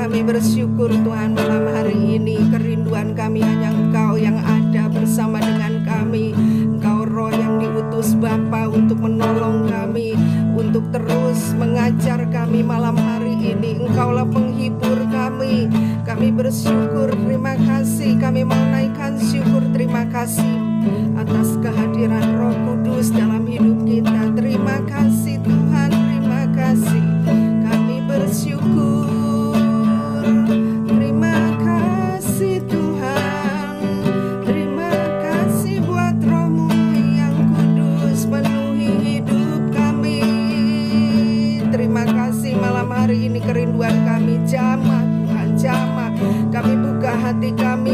Kami bersyukur Tuhan malam hari ini. Kerinduan kami hanya Engkau yang ada bersama dengan kami. Engkau roh yang diutus Bapa untuk menolong kami, untuk terus mengajar kami malam hari ini. Engkaulah penghibur kami. Kami bersyukur, terima kasih. Kami mau naikkan syukur, terima kasih atas kehadiran Roh Kudus dalam hidup kita. Terima kasih Tuhan, terima kasih. Kami bersyukur. Terima kasih Tuhan. Terima kasih buat Roh-Mu yang kudus penuhi hidup kami. Terima kasih malam hari ini kerinduan kami jamah Tuhan, jamah. Kami buka hati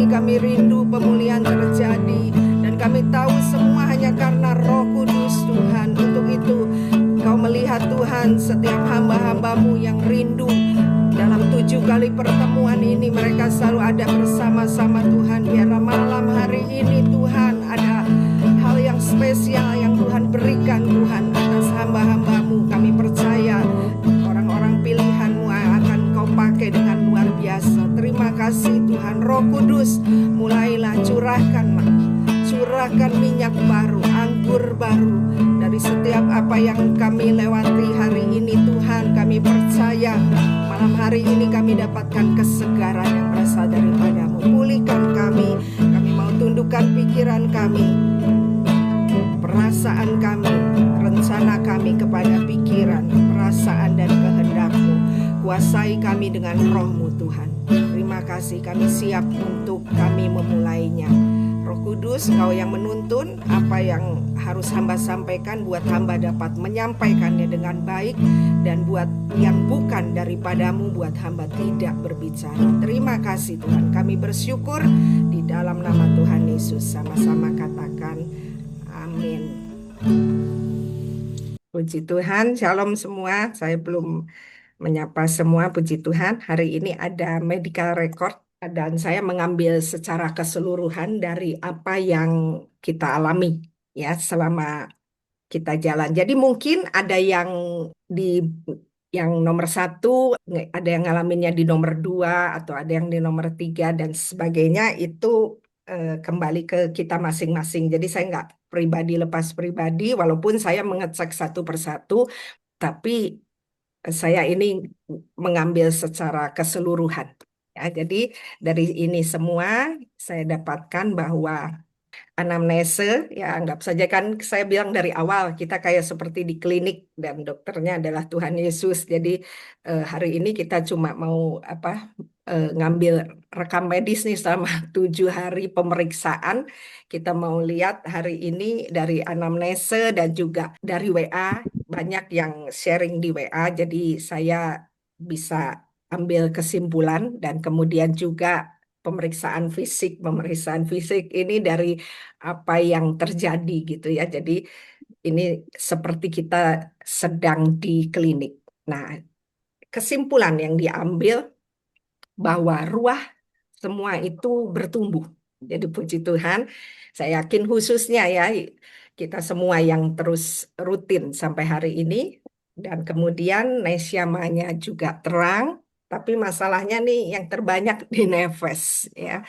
kami rindu pemulihan terjadi. Dan kami tahu semua hanya karena Roh Kudus Tuhan. Untuk itu Kau melihat Tuhan setiap hamba-hamba-Mu yang rindu. Dalam 7 kali pertemuan ini mereka selalu ada bersama-sama Tuhan. Biar malam hari ini Tuhan ada hal yang spesial yang Tuhan berikan Tuhan atas hamba-hamba-Mu. Kami percaya orang-orang pilihan-Mu akan Kau pakai dengan luar biasa. Terima kasih Tuhan. Roh Kudus, mulailah curahkan minyak baru, anggur baru dari setiap apa yang kami lewati hari ini Tuhan. Kami percaya malam hari ini kami dapatkan kesegaran yang berasal daripada-Mu. Pulihkan kami mau tundukkan pikiran kami, perasaan kami, rencana kami kepada pikiran, perasaan dan kehendak-Mu. Kuasai kami dengan Roh-Mu Tuhan. Terima kasih, kami siap untuk kami memulainya. Roh Kudus, Kau yang menuntun apa yang harus hamba sampaikan, buat hamba dapat menyampaikannya dengan baik, dan buat yang bukan daripada-Mu, buat hamba tidak berbicara. Terima kasih Tuhan, kami bersyukur di dalam nama Tuhan Yesus. Sama-sama katakan amin. Puji Tuhan, shalom semua. Saya belum menyapa semua, puji Tuhan. Hari ini ada medical record dan saya mengambil secara keseluruhan dari apa yang kita alami ya selama kita jalan. Jadi mungkin ada yang di yang nomor 1, ada yang ngalaminnya di nomor 2, atau ada yang di nomor 3 dan sebagainya. Itu kembali ke kita masing-masing. Jadi saya nggak pribadi lepas pribadi, walaupun saya mengecek satu persatu, tapi saya ini mengambil secara keseluruhan. Ya, jadi dari ini semua saya dapatkan bahwa anamnese, ya anggap saja kan saya bilang dari awal kita kayak seperti di klinik dan dokternya adalah Tuhan Yesus. Jadi hari ini kita cuma mau ngambil rekam medis nih selama 7 hari pemeriksaan. Kita mau lihat hari ini dari anamnese dan juga dari WA. Banyak yang sharing di WA, jadi saya bisa ambil kesimpulan. Dan kemudian juga pemeriksaan fisik ini dari apa yang terjadi gitu ya. Jadi ini seperti kita sedang di klinik. Nah, kesimpulan yang diambil bahwa ruah semua itu bertumbuh. Jadi puji Tuhan, saya yakin khususnya ya kita semua yang terus rutin sampai hari ini. Dan kemudian nesiamanya juga terang, tapi masalahnya nih yang terbanyak di nefes ya.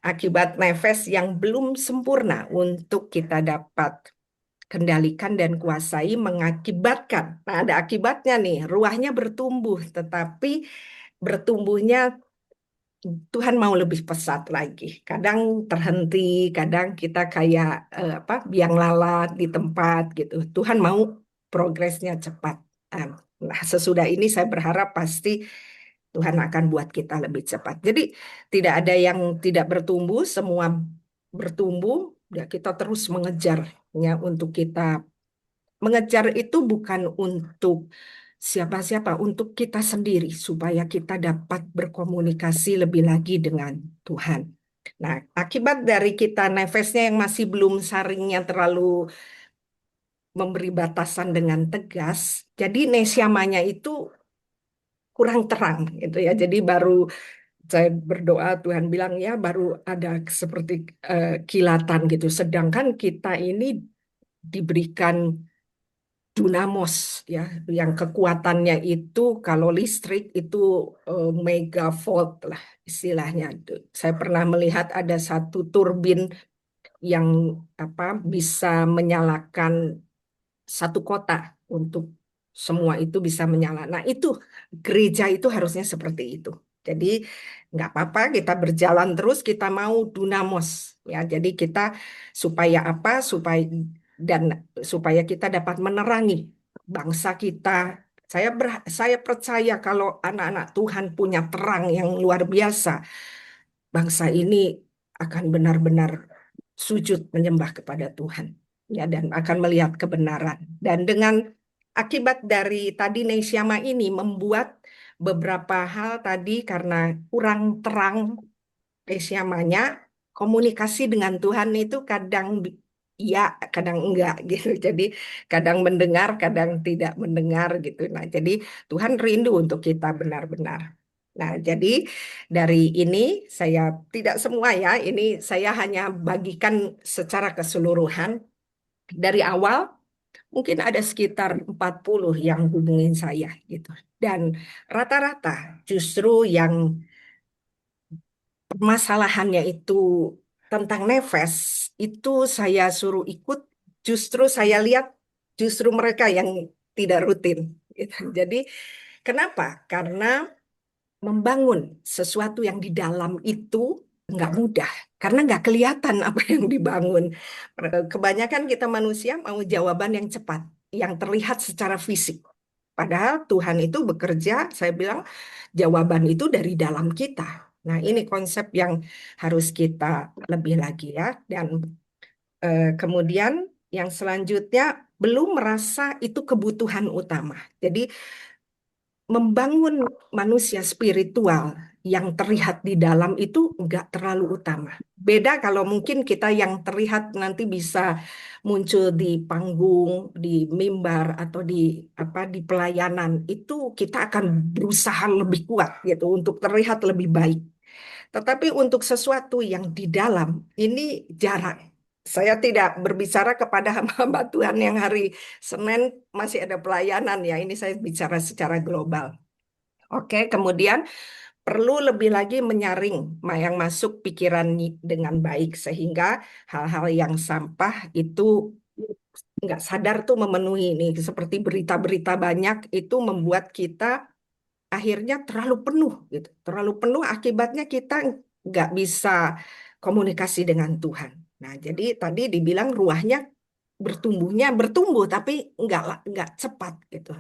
Akibat nefes yang belum sempurna untuk kita dapat kendalikan dan kuasai mengakibatkan. Nah, ada akibatnya nih, ruahnya bertumbuh, tetapi bertumbuhnya Tuhan mau lebih pesat lagi. Kadang terhenti, kadang kita kayak biang lalat di tempat gitu. Tuhan mau progresnya cepat. Nah, sesudah ini saya berharap pasti Tuhan akan buat kita lebih cepat. Jadi tidak ada yang tidak bertumbuh, semua bertumbuh. Ya, kita terus mengejarnya. Untuk kita mengejar itu bukan untuk siapa-siapa, untuk kita sendiri, supaya kita dapat berkomunikasi lebih lagi dengan Tuhan. Nah, akibat dari kita nefesnya yang masih belum saringnya terlalu memberi batasan dengan tegas, jadi nesiamanya itu kurang terang gitu ya. Jadi baru saya berdoa, Tuhan bilang ya baru ada seperti kilatan gitu. Sedangkan kita ini diberikan Dunamos ya, yang kekuatannya itu kalau listrik itu megavolt lah istilahnya. Saya pernah melihat ada satu turbin yang apa bisa menyalakan satu kota untuk semua itu bisa menyala. Nah, itu gereja itu harusnya seperti itu. Jadi nggak apa-apa kita berjalan terus, kita mau dunamos ya. Jadi kita supaya apa? Dan supaya kita dapat menerangi bangsa kita. Saya percaya kalau anak-anak Tuhan punya terang yang luar biasa, bangsa ini akan benar-benar sujud menyembah kepada Tuhan ya dan akan melihat kebenaran. Dan dengan akibat dari tadi Neisyama ini membuat beberapa hal tadi karena kurang terang Neisyamanya, komunikasi dengan Tuhan itu kadang iya, kadang enggak gitu. Jadi kadang mendengar, kadang tidak mendengar gitu. Nah, jadi Tuhan rindu untuk kita benar-benar. Nah, jadi dari ini saya tidak semua ya, ini saya hanya bagikan secara keseluruhan. Dari awal mungkin ada sekitar 40 yang hubungin saya gitu. Dan rata-rata justru yang permasalahannya itu tentang nefes, itu saya suruh ikut, justru saya lihat justru mereka yang tidak rutin. Gitu. Jadi kenapa? Karena membangun sesuatu yang di dalam itu nggak mudah karena nggak kelihatan apa yang dibangun. Kebanyakan kita manusia mau jawaban yang cepat, yang terlihat secara fisik. Padahal Tuhan itu bekerja, saya bilang jawaban itu dari dalam kita. Nah, ini konsep yang harus kita lebih lagi ya. Dan kemudian yang selanjutnya belum merasa itu kebutuhan utama. Jadi membangun manusia spiritual yang terlihat di dalam itu nggak terlalu utama. Beda kalau mungkin kita yang terlihat nanti bisa muncul di panggung, di mimbar atau di apa di pelayanan itu kita akan berusaha lebih kuat gitu untuk terlihat lebih baik. Tetapi untuk sesuatu yang di dalam ini jarang. Saya tidak berbicara kepada hamba-hamba Tuhan yang hari Senin masih ada pelayanan ya. Ini saya bicara secara global. Oke, kemudian perlu lebih lagi menyaring yang masuk pikiran dengan baik sehingga hal-hal yang sampah itu nggak sadar tuh memenuhi ini seperti berita-berita banyak itu membuat kita akhirnya terlalu penuh gitu. Terlalu penuh akibatnya kita nggak bisa komunikasi dengan Tuhan. Nah, jadi tadi dibilang ruahnya bertumbuhnya bertumbuh tapi nggak cepat gitu.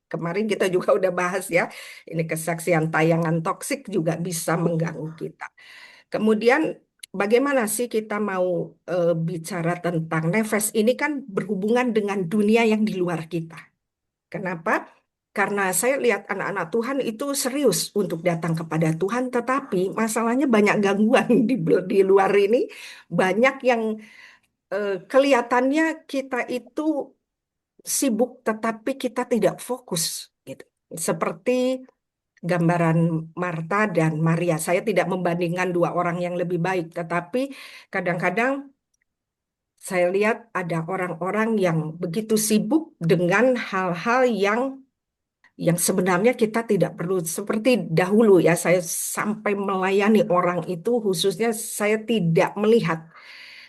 Kemarin kita juga udah bahas ya, ini kesaksian tayangan toksik juga bisa mengganggu kita. Kemudian bagaimana sih kita mau bicara tentang nefes ini kan berhubungan dengan dunia yang di luar kita. Kenapa? Karena saya lihat anak-anak Tuhan itu serius untuk datang kepada Tuhan, tetapi masalahnya banyak gangguan di luar ini, banyak yang kelihatannya kita itu sibuk tetapi kita tidak fokus gitu. Seperti gambaran Marta dan Maria. Saya tidak membandingkan dua orang yang lebih baik, tetapi kadang-kadang saya lihat ada orang-orang yang begitu sibuk dengan hal-hal yang sebenarnya kita tidak perlu seperti dahulu ya saya sampai melayani orang itu khususnya saya tidak melihat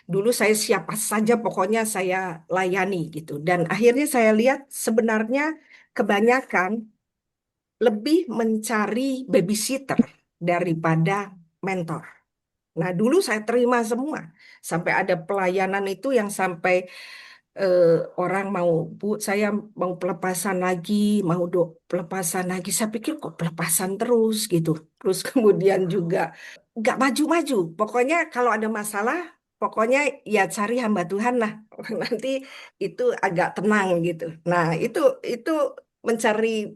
dulu saya siapa saja pokoknya saya layani gitu dan akhirnya saya lihat sebenarnya kebanyakan lebih mencari babysitter daripada mentor. Nah, dulu saya terima semua. Sampai ada pelayanan itu yang sampai eh, orang mau, Bu, saya mau pelepasan lagi, mau pelepasan lagi. Saya pikir kok pelepasan terus gitu. Terus kemudian juga nggak maju-maju. Pokoknya kalau ada masalah, pokoknya ya cari hamba Tuhan lah. Nanti itu agak tenang gitu. Nah, itu mencari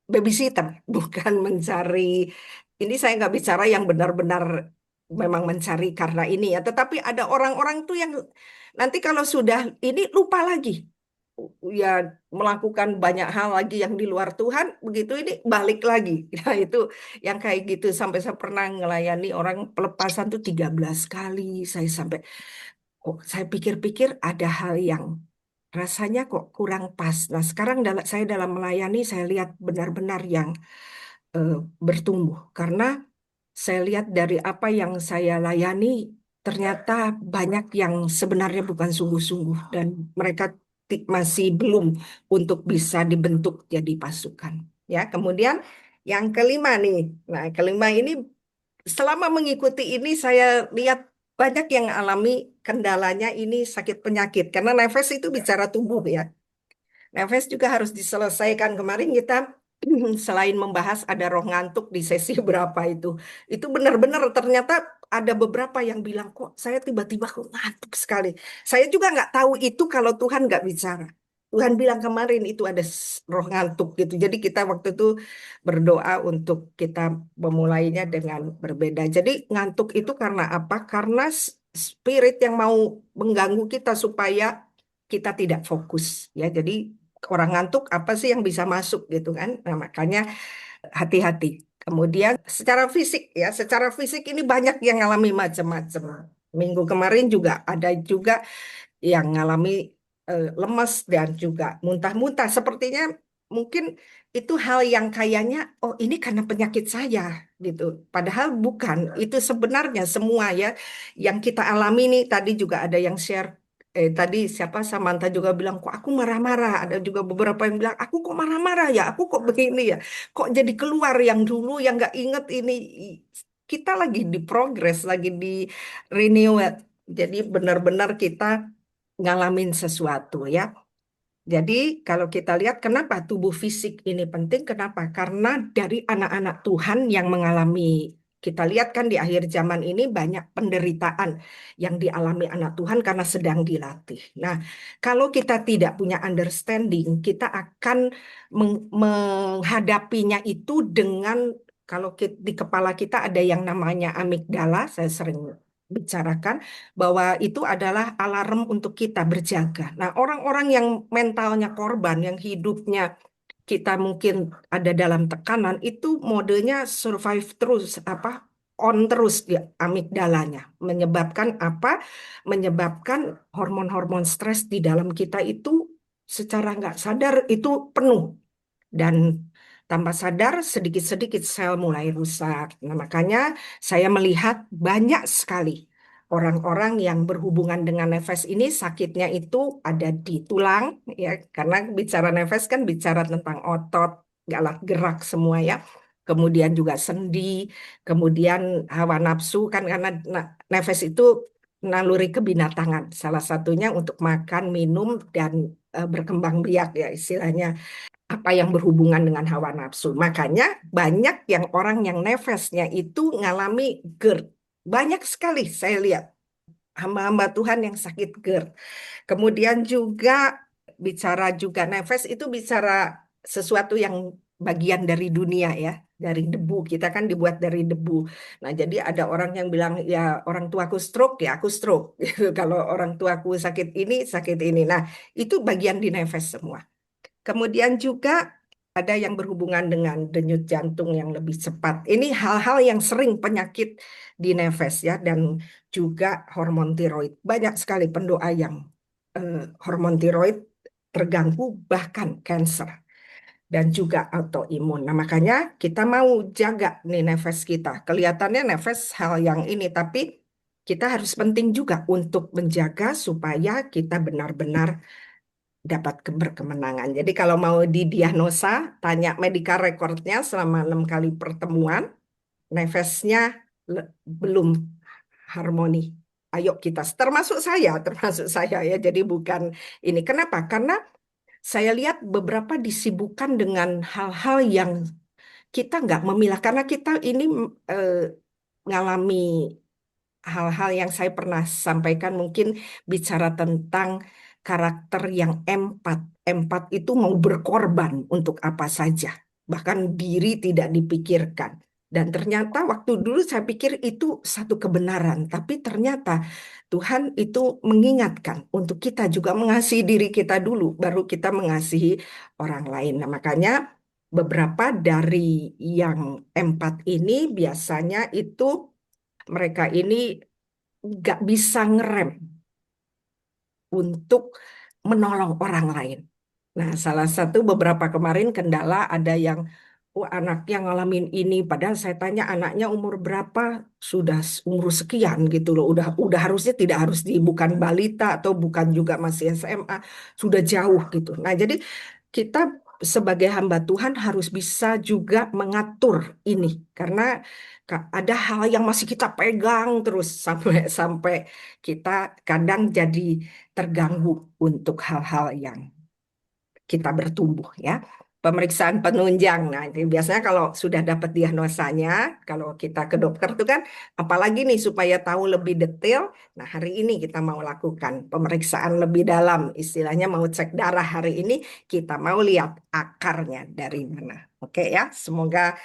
babysitter, bukan mencari. Ini saya nggak bicara yang benar-benar memang mencari karena ini ya, tetapi ada orang-orang tuh yang nanti kalau sudah ini lupa lagi, ya melakukan banyak hal lagi yang di luar Tuhan, begitu ini balik lagi. Nah itu yang kayak gitu sampai saya pernah ngelayani orang pelepasan tuh 13 kali, saya sampai, oh saya pikir-pikir ada hal yang rasanya kok kurang pas. Nah, sekarang saya dalam melayani, saya lihat benar-benar yang eh, bertumbuh. Karena saya lihat dari apa yang saya layani, ternyata banyak yang sebenarnya bukan sungguh-sungguh. Dan mereka masih belum untuk bisa dibentuk jadi pasukan. Ya, kemudian yang kelima nih. Nah, kelima ini selama mengikuti ini saya lihat banyak yang alami kendalanya ini sakit penyakit karena nefes itu bicara tubuh ya. Nefes juga harus diselesaikan. Kemarin kita selain membahas ada roh ngantuk di sesi berapa itu benar-benar ternyata ada beberapa yang bilang kok saya tiba-tiba kok ngantuk sekali. Saya juga nggak tahu itu kalau Tuhan nggak bicara. Tuhan bilang kemarin itu ada roh ngantuk gitu. Jadi kita waktu itu berdoa untuk kita memulainya dengan berbeda. Jadi ngantuk itu karena apa? Karena spirit yang mau mengganggu kita supaya kita tidak fokus ya. Jadi orang ngantuk apa sih yang bisa masuk gitu kan. Nah, makanya hati-hati. Kemudian secara fisik ya, secara fisik ini banyak yang ngalami macam-macam. Minggu kemarin juga ada juga yang ngalami lemes dan juga muntah-muntah. Sepertinya mungkin itu hal yang kayaknya, oh ini karena penyakit saya gitu. Padahal bukan. Itu sebenarnya semua ya yang kita alami nih. Tadi juga ada yang share. Tadi siapa Samantha juga bilang kok aku marah-marah. Ada juga beberapa yang bilang aku kok marah-marah ya. Aku kok begini ya. Kok jadi keluar yang dulu yang nggak inget ini. Kita lagi di progress, lagi di renew. Jadi benar-benar kita ngalamin sesuatu ya. Jadi kalau kita lihat kenapa tubuh fisik ini penting, kenapa? Karena dari anak-anak Tuhan yang mengalami, kita lihat kan di akhir zaman ini banyak penderitaan yang dialami anak Tuhan karena sedang dilatih. Nah, kalau kita tidak punya understanding, kita akan menghadapinya itu dengan kalau di kepala kita ada yang namanya amigdala, saya sering bicarakan bahwa itu adalah alarm untuk kita berjaga. Nah, orang-orang yang mentalnya korban, yang hidupnya kita mungkin ada dalam tekanan, itu modenya survive terus, apa on terus dia amigdalanya. Menyebabkan apa? Menyebabkan hormon-hormon stres di dalam kita itu secara nggak sadar itu penuh dan tanpa sadar sedikit-sedikit sel mulai rusak. Nah, makanya saya melihat banyak sekali orang-orang yang berhubungan dengan nefes ini sakitnya itu ada di tulang ya karena bicara nefes kan bicara tentang otot, alat gerak semua ya. Kemudian juga sendi, kemudian hawa nafsu kan karena nefes itu naluri kebinatangan. Salah satunya untuk makan, minum dan berkembang biak ya istilahnya apa yang berhubungan dengan hawa nafsu. Makanya banyak yang orang yang nefesnya itu ngalami GERD. Banyak sekali saya lihat hamba-hamba Tuhan yang sakit GERD. Kemudian juga bicara juga nefes itu bicara sesuatu yang bagian dari dunia ya, dari debu. Kita kan dibuat dari debu. Nah, jadi ada orang yang bilang ya orang tuaku stroke ya aku stroke. Kalau orang tuaku sakit ini, sakit ini. Nah, itu bagian di nefes semua. Kemudian juga ada yang berhubungan dengan denyut jantung yang lebih cepat. Ini hal-hal yang sering penyakit di nefes ya dan juga hormon tiroid. Banyak sekali pendoa yang eh, hormon tiroid terganggu bahkan kanker dan juga autoimun. Nah, makanya kita mau jaga nih nefes kita. Kelihatannya nefes hal yang ini tapi kita harus penting juga untuk menjaga supaya kita benar-benar dapat berkemenangan. Jadi kalau mau didiagnosa, tanya medical recordnya selama 6 kali pertemuan, nefesnya belum harmoni. Ayo kita, termasuk saya ya. Jadi bukan ini. Kenapa? Karena saya lihat beberapa disibukkan dengan hal-hal yang kita nggak memilah. Karena kita ini eh, ngalami hal-hal yang saya pernah sampaikan mungkin bicara tentang karakter yang empat. Empat itu mau berkorban untuk apa saja. Bahkan diri tidak dipikirkan. Dan ternyata waktu dulu saya pikir itu satu kebenaran. Tapi ternyata Tuhan itu mengingatkan untuk kita juga mengasihi diri kita dulu. Baru kita mengasihi orang lain. Nah makanya beberapa dari yang empat ini biasanya itu mereka ini nggak bisa ngerem untuk menolong orang lain. Nah, salah satu beberapa kemarin kendala ada yang oh, anaknya ngalamin ini, padahal saya tanya anaknya umur berapa, sudah umur sekian gitu loh, udah harusnya tidak harus di bukan balita atau bukan juga masih SMA, sudah jauh gitu. Nah, jadi kita sebagai hamba Tuhan harus bisa juga mengatur ini karena ada hal yang masih kita pegang terus sampai sampai kita kadang jadi terganggu untuk hal-hal yang kita bertumbuh ya. Pemeriksaan penunjang. Nah, itu biasanya kalau sudah dapat diagnosanya, kalau kita ke dokter itu kan apalagi nih supaya tahu lebih detail. Nah, hari ini kita mau lakukan pemeriksaan lebih dalam, istilahnya mau cek darah hari ini, kita mau lihat akarnya dari mana. Oke ya, semoga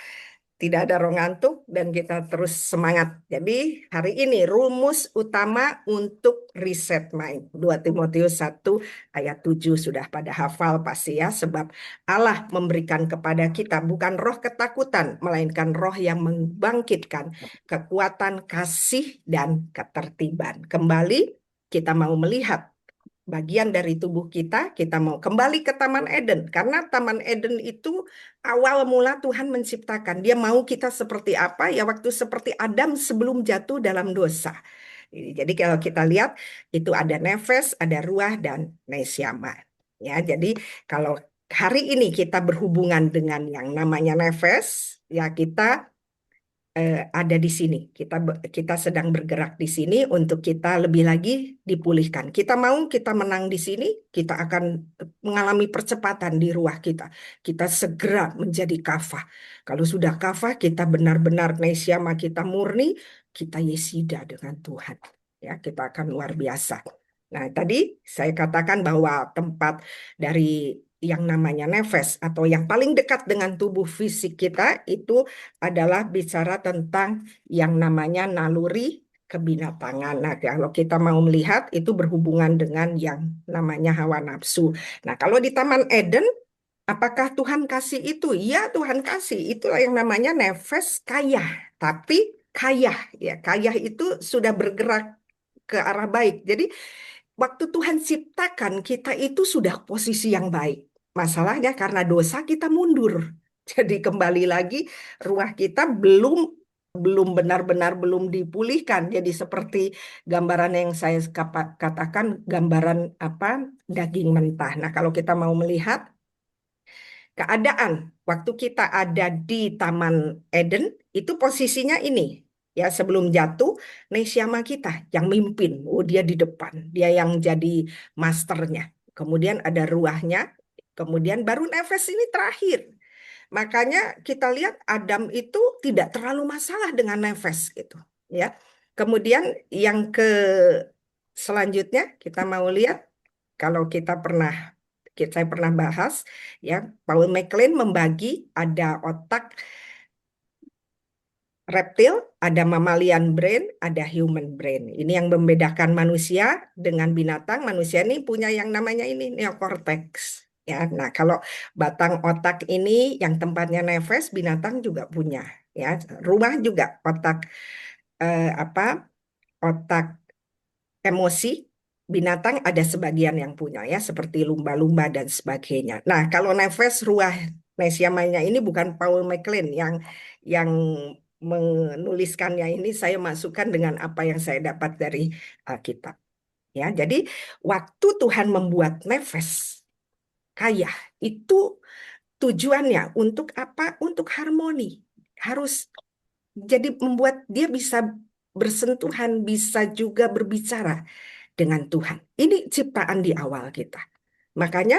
tidak ada orang ngantuk dan kita terus semangat. Jadi hari ini rumus utama untuk reset mind. 2 Timotius 1 ayat 7 sudah pada hafal pasti ya. Sebab Allah memberikan kepada kita bukan roh ketakutan, melainkan roh yang membangkitkan kekuatan kasih dan ketertiban. Kembali kita mau melihat bagian dari tubuh kita, kita mau kembali ke Taman Eden. Karena Taman Eden itu awal mula Tuhan menciptakan. Dia mau kita seperti apa? Ya waktu seperti Adam sebelum jatuh dalam dosa. Jadi kalau kita lihat itu ada nefes, ada ruah, dan nesiama. Ya, jadi kalau hari ini kita berhubungan dengan yang namanya nefes, ya kita ada di sini. Kita sedang bergerak di sini untuk kita lebih lagi dipulihkan. Kita mau kita menang di sini, kita akan mengalami percepatan di ruah kita. Kita segera menjadi kafah. Kalau sudah kafah, kita benar-benar nesyama kita murni, kita yesida dengan Tuhan. Ya, kita akan luar biasa. Nah, tadi saya katakan bahwa tempat dari yang namanya nefes atau yang paling dekat dengan tubuh fisik kita itu adalah bicara tentang yang namanya naluri kebinatangan. Nah, kalau kita mau melihat itu berhubungan dengan yang namanya hawa nafsu. Nah, kalau di Taman Eden, apakah Tuhan kasih itu? Ya, Tuhan kasih. Itulah yang namanya nefes kaya. Tapi kaya, ya kaya itu sudah bergerak ke arah baik. Jadi waktu Tuhan ciptakan kita itu sudah posisi yang baik. Masalahnya karena dosa kita mundur. Jadi kembali lagi ruah kita belum belum benar-benar belum dipulihkan. Jadi seperti gambaran yang saya katakan gambaran apa daging mentah. Nah, kalau kita mau melihat keadaan waktu kita ada di Taman Eden itu posisinya ini ya sebelum jatuh Nesiama kita yang mimpin, oh dia di depan, dia yang jadi masternya. Kemudian ada ruahnya, kemudian baru nefes ini terakhir. Makanya kita lihat Adam itu tidak terlalu masalah dengan nefes gitu ya. Kemudian yang ke selanjutnya kita mau lihat kalau saya pernah bahas ya, Paul MacLean membagi ada otak reptil, ada mammalian brain, ada human brain. Ini yang membedakan manusia dengan binatang. Manusia ini punya yang namanya ini neokortex. Ya, nah kalau batang otak ini yang tempatnya nefes, binatang juga punya. Ya, rumah juga otak apa? Otak emosi binatang ada sebagian yang punya ya seperti lumba-lumba dan sebagainya. Nah, kalau nefes ruah nesiamanya ini bukan Paul MacLean yang menuliskannya ini saya masukkan dengan apa yang saya dapat dari Alkitab. Ya, jadi waktu Tuhan membuat nefes kaya itu tujuannya untuk apa? Untuk harmoni. Harus jadi membuat dia bisa bersentuhan, bisa juga berbicara dengan Tuhan. Ini ciptaan di awal kita. Makanya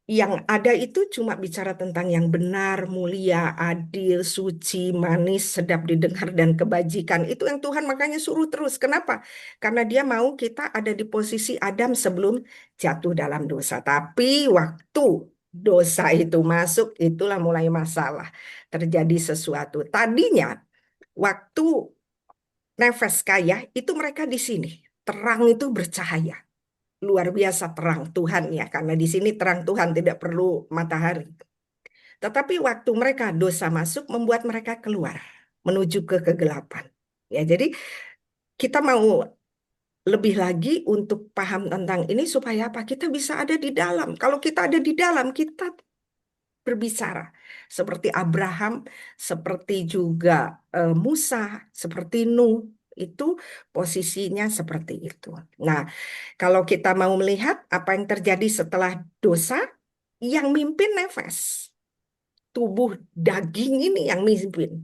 yang ada itu cuma bicara tentang yang benar, mulia, adil, suci, manis, sedap didengar, dan kebajikan. Itu yang Tuhan makanya suruh terus. Kenapa? Karena dia mau kita ada di posisi Adam sebelum jatuh dalam dosa. Tapi waktu dosa itu masuk, itulah mulai masalah. Terjadi sesuatu. Tadinya waktu nefes kaya, itu mereka di sini. Terang itu bercahaya luar biasa terang Tuhan ya karena di sini terang Tuhan tidak perlu matahari. Tetapi waktu mereka dosa masuk membuat mereka keluar menuju ke kegelapan. Ya, jadi kita mau lebih lagi untuk paham tentang ini supaya apa? Kita bisa ada di dalam. Kalau kita ada di dalam, kita berbicara seperti Abraham, seperti juga Musa, seperti Nuh. Itu posisinya seperti itu. Nah, kalau kita mau melihat apa yang terjadi setelah dosa, yang mimpin nefas. Tubuh daging ini yang mimpin.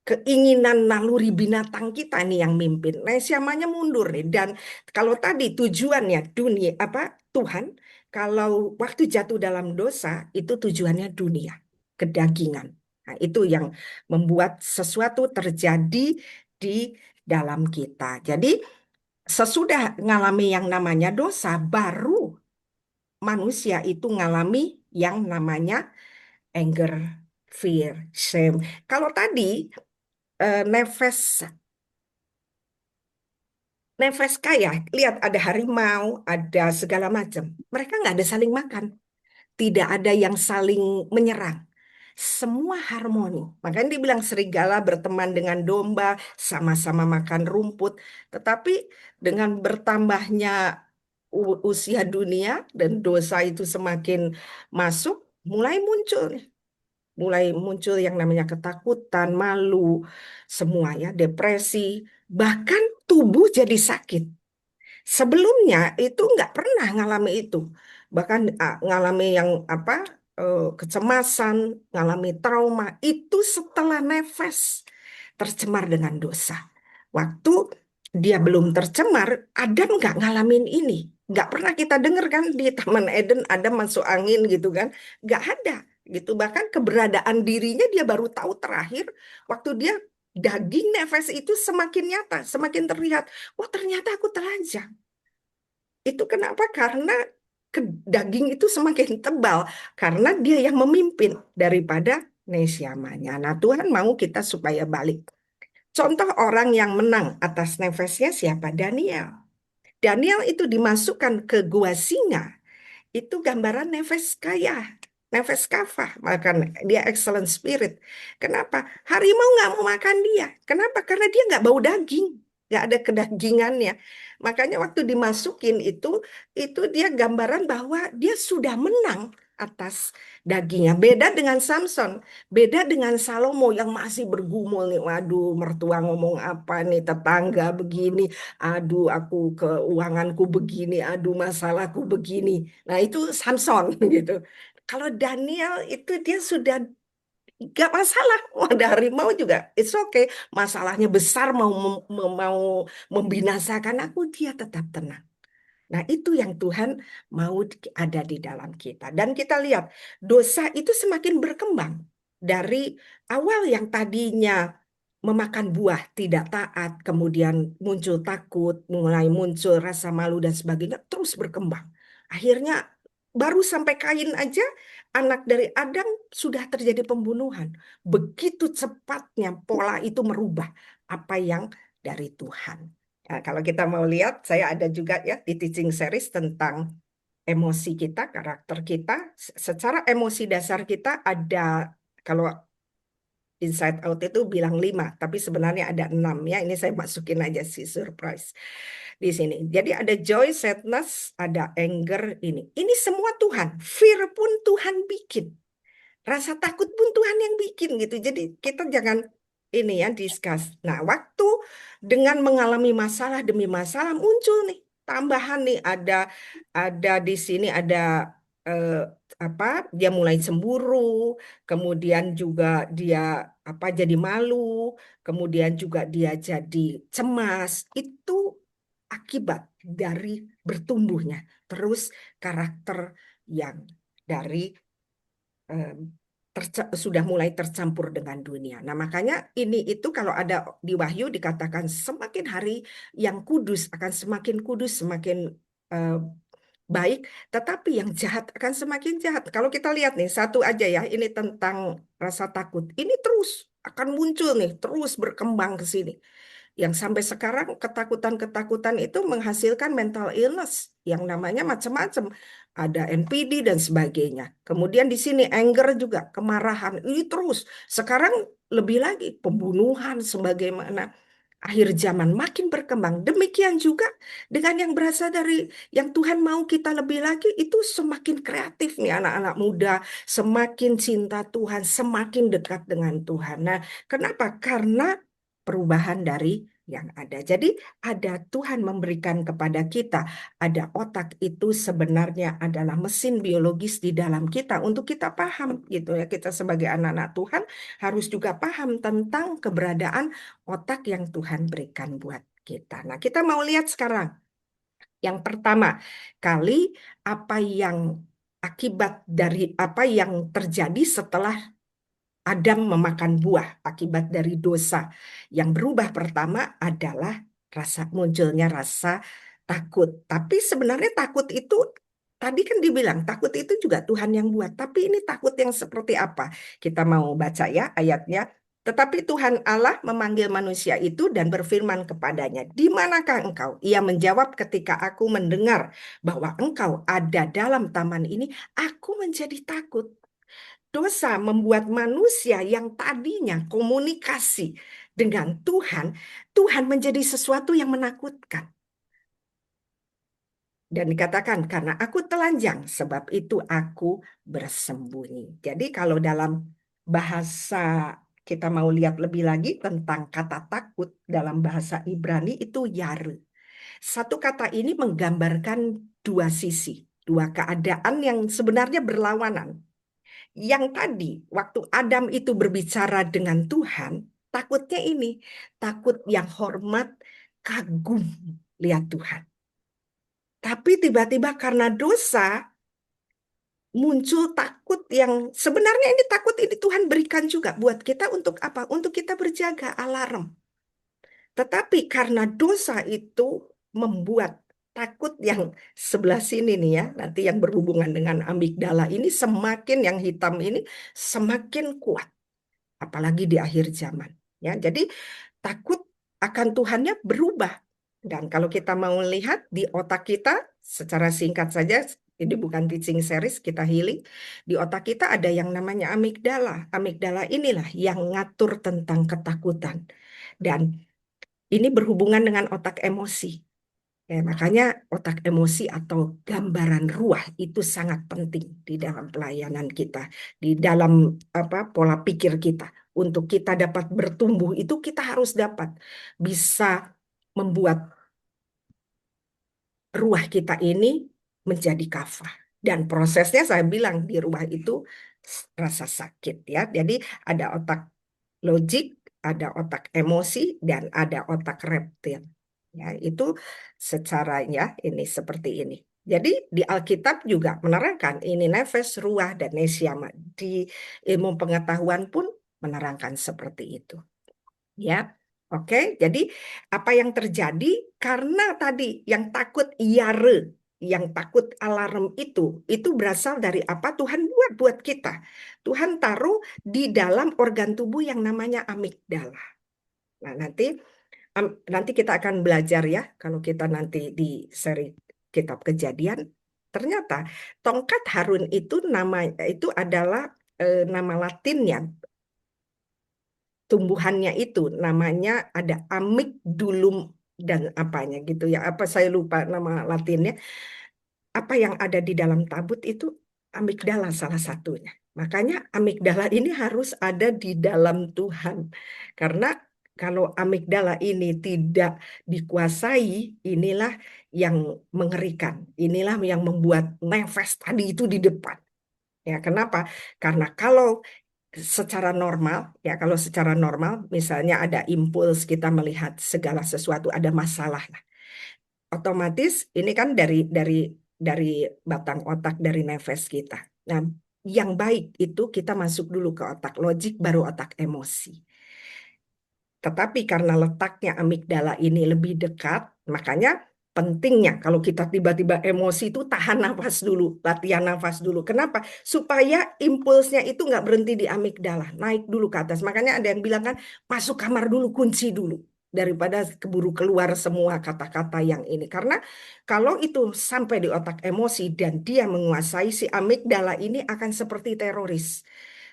Keinginan naluri binatang kita nih yang mimpin. Nah, siamanya mundur nih. Dan kalau tadi tujuannya dunia apa Tuhan, kalau waktu jatuh dalam dosa itu tujuannya dunia, kedagingan. Nah, itu yang membuat sesuatu terjadi di dalam kita. Jadi sesudah ngalami yang namanya dosa, baru manusia itu ngalami yang namanya anger, fear, shame. Kalau tadi nefes nefes kaya, lihat ada harimau, ada segala macam. Mereka nggak ada saling makan, tidak ada yang saling menyerang. Semua harmoni. Makanya dibilang serigala berteman dengan domba, sama-sama makan rumput. Tetapi dengan bertambahnya usia dunia dan dosa itu semakin masuk, mulai muncul yang namanya ketakutan, malu, semua ya, depresi, bahkan tubuh jadi sakit. Sebelumnya itu nggak pernah ngalami itu, bahkan ngalami yang apa kecemasan, ngalami trauma itu setelah nefas tercemar dengan dosa. Waktu dia belum tercemar, Adam nggak ngalamin ini. Nggak pernah kita dengar kan di Taman Eden Adam masuk angin gitu kan. Nggak ada gitu. Bahkan keberadaan dirinya dia baru tahu terakhir waktu dia daging nefas itu semakin nyata, semakin terlihat. Oh ternyata aku telanjang. Itu kenapa? Karena daging itu semakin tebal. Karena dia yang memimpin daripada nesiamanya. Nah Tuhan mau kita supaya balik. Contoh orang yang menang atas nefasnya siapa? Daniel. Daniel itu dimasukkan ke gua singa. Itu gambaran nefas kaya, nefas kafah. Makan dia excellent spirit. Kenapa? Harimau nggak mau makan dia. Kenapa? Karena dia nggak bau daging, nggak ada kedagingannya. Makanya waktu dimasukin itu dia gambaran bahwa dia sudah menang atas dagingnya. Beda dengan Samson, beda dengan Salomo yang masih bergumul nih. Waduh, mertua ngomong apa nih, tetangga begini. Aduh, aku keuanganku begini. Aduh, masalahku begini. Nah, itu Samson gitu. Kalau Daniel itu dia sudah gak masalah. Mau ada harimau juga, it's okay. Masalahnya besar mau membinasakan aku, dia tetap tenang. Nah, itu yang Tuhan mau ada di dalam kita. Dan kita lihat dosa itu semakin berkembang dari awal yang tadinya memakan buah tidak taat, kemudian muncul takut, mulai muncul rasa malu dan sebagainya, terus berkembang. Akhirnya baru sampai Kain aja, anak dari Adam sudah terjadi pembunuhan. Begitu cepatnya pola itu merubah apa yang dari Tuhan. Nah, kalau kita mau lihat, saya ada juga ya di teaching series tentang emosi kita, karakter kita. Secara emosi dasar kita ada, kalau Inside Out itu bilang 5, tapi sebenarnya ada 6 ya. Ini saya masukin aja sih surprise di sini. Jadi ada joy, sadness, ada anger ini. Ini semua Tuhan. Fear pun Tuhan bikin. Rasa takut pun Tuhan yang bikin gitu. Jadi kita jangan ini ya discuss. Nah, waktu dengan mengalami masalah demi masalah muncul nih tambahan nih ada di sini ada eh, apa dia mulai cemburu, kemudian juga dia apa jadi malu, kemudian juga dia jadi cemas. Itu akibat dari bertumbuhnya terus karakter yang dari eh, sudah mulai tercampur dengan dunia. Nah, makanya ini itu kalau ada di Wahyu dikatakan semakin hari yang kudus akan semakin kudus, semakin eh, baik, tetapi yang jahat akan semakin jahat. Kalau kita lihat nih, satu aja ya, ini tentang rasa takut. Ini terus akan muncul nih, terus berkembang ke sini yang sampai sekarang ketakutan-ketakutan itu menghasilkan mental illness yang namanya macam-macam. Ada NPD dan sebagainya. Kemudian di sini anger juga, kemarahan. Ini terus. Sekarang lebih lagi pembunuhan sebagaimana. akhir zaman makin berkembang. Demikian juga dengan yang berasal dari yang Tuhan mau kita lebih lagi, itu semakin kreatif nih anak-anak muda, semakin cinta Tuhan, semakin dekat dengan Tuhan. Nah, kenapa? Karena perubahan dari yang ada. Jadi ada Tuhan memberikan kepada kita, ada otak itu sebenarnya adalah mesin biologis di dalam kita untuk kita paham gitu ya. Kita sebagai anak-anak Tuhan harus juga paham tentang keberadaan otak yang Tuhan berikan buat kita. Nah, kita mau lihat sekarang. Yang pertama kali, apa yang akibat dari apa yang terjadi setelah Adam memakan buah akibat dari dosa. Yang berubah pertama adalah munculnya rasa takut. Tapi sebenarnya takut itu tadi kan dibilang takut itu juga Tuhan yang buat. Tapi ini takut yang seperti apa? Kita mau baca ya ayatnya. Tetapi Tuhan Allah memanggil manusia itu dan berfirman kepadanya, "Di manakah engkau?" Ia menjawab, "Ketika aku mendengar bahwa engkau ada dalam taman ini, aku menjadi takut." Dosa membuat manusia yang tadinya komunikasi dengan Tuhan, Tuhan menjadi sesuatu yang menakutkan. Dan dikatakan, karena aku telanjang, sebab itu aku bersembunyi. Jadi kalau dalam bahasa kita mau lihat lebih lagi tentang kata takut dalam bahasa Ibrani itu yare. Satu kata ini menggambarkan dua sisi, dua keadaan yang sebenarnya berlawanan. Yang tadi, waktu Adam itu berbicara dengan Tuhan, takutnya ini, takut yang hormat, kagum, lihat Tuhan. Tapi tiba-tiba karena dosa, muncul takut yang sebenarnya ini takut ini Tuhan berikan juga buat kita untuk apa? Untuk kita berjaga, alarm. Tetapi karena dosa itu membuat takut yang sebelah sini nih ya, nanti yang berhubungan dengan amigdala ini semakin yang hitam ini semakin kuat. Apalagi di akhir zaman. Ya, jadi takut akan Tuhannya berubah. Dan kalau kita mau lihat di otak kita, secara singkat saja, ini bukan teaching series, kita healing. Di otak kita ada yang namanya amigdala. Amigdala inilah yang ngatur tentang ketakutan. Dan ini berhubungan dengan otak emosi. Ya, makanya otak emosi atau gambaran ruah itu sangat penting di dalam pelayanan kita, di dalam apa pola pikir kita. Untuk kita dapat bertumbuh itu kita harus dapat bisa membuat ruah kita ini menjadi kafah. Dan prosesnya saya bilang di ruah itu rasa sakit ya. Jadi ada otak logik, ada otak emosi, dan ada otak reptil. Ya, itu secaranya ini seperti ini. Jadi di Alkitab juga menerangkan ini nefes, ruah, dan nesiama. Di ilmu pengetahuan pun menerangkan seperti itu. Ya, oke. Jadi apa yang terjadi karena tadi yang takut iare, yang takut alarm itu berasal dari apa Tuhan buat buat kita. Tuhan taruh di dalam organ tubuh yang namanya amigdala. Nah, nanti kita akan belajar ya, kalau kita nanti di seri kitab Kejadian, ternyata tongkat Harun itu nama itu adalah nama Latinnya, tumbuhannya itu namanya ada amygdalum dan apanya gitu ya. Apa saya lupa nama Latinnya. Apa yang ada di dalam tabut itu amigdala salah satunya. Makanya amigdala ini harus ada di dalam Tuhan. Karena kalau amigdala ini tidak dikuasai, inilah yang mengerikan. Inilah yang membuat nefes tadi itu di depan. Ya, kenapa? Karena kalau secara normal, misalnya ada impuls kita melihat segala sesuatu ada masalah, otomatis ini kan dari batang otak dari nefes kita. Nah, yang baik itu kita masuk dulu ke otak logik baru otak emosi. Tetapi karena letaknya amigdala ini lebih dekat, makanya pentingnya kalau kita tiba-tiba emosi itu tahan nafas dulu, latihan nafas dulu. Kenapa? Supaya impulsnya itu nggak berhenti di amigdala, naik dulu ke atas. Makanya ada yang bilang kan, masuk kamar dulu, kunci dulu. Daripada keburu keluar semua kata-kata yang ini. Karena kalau itu sampai di otak emosi dan dia menguasai si amigdala ini akan seperti teroris.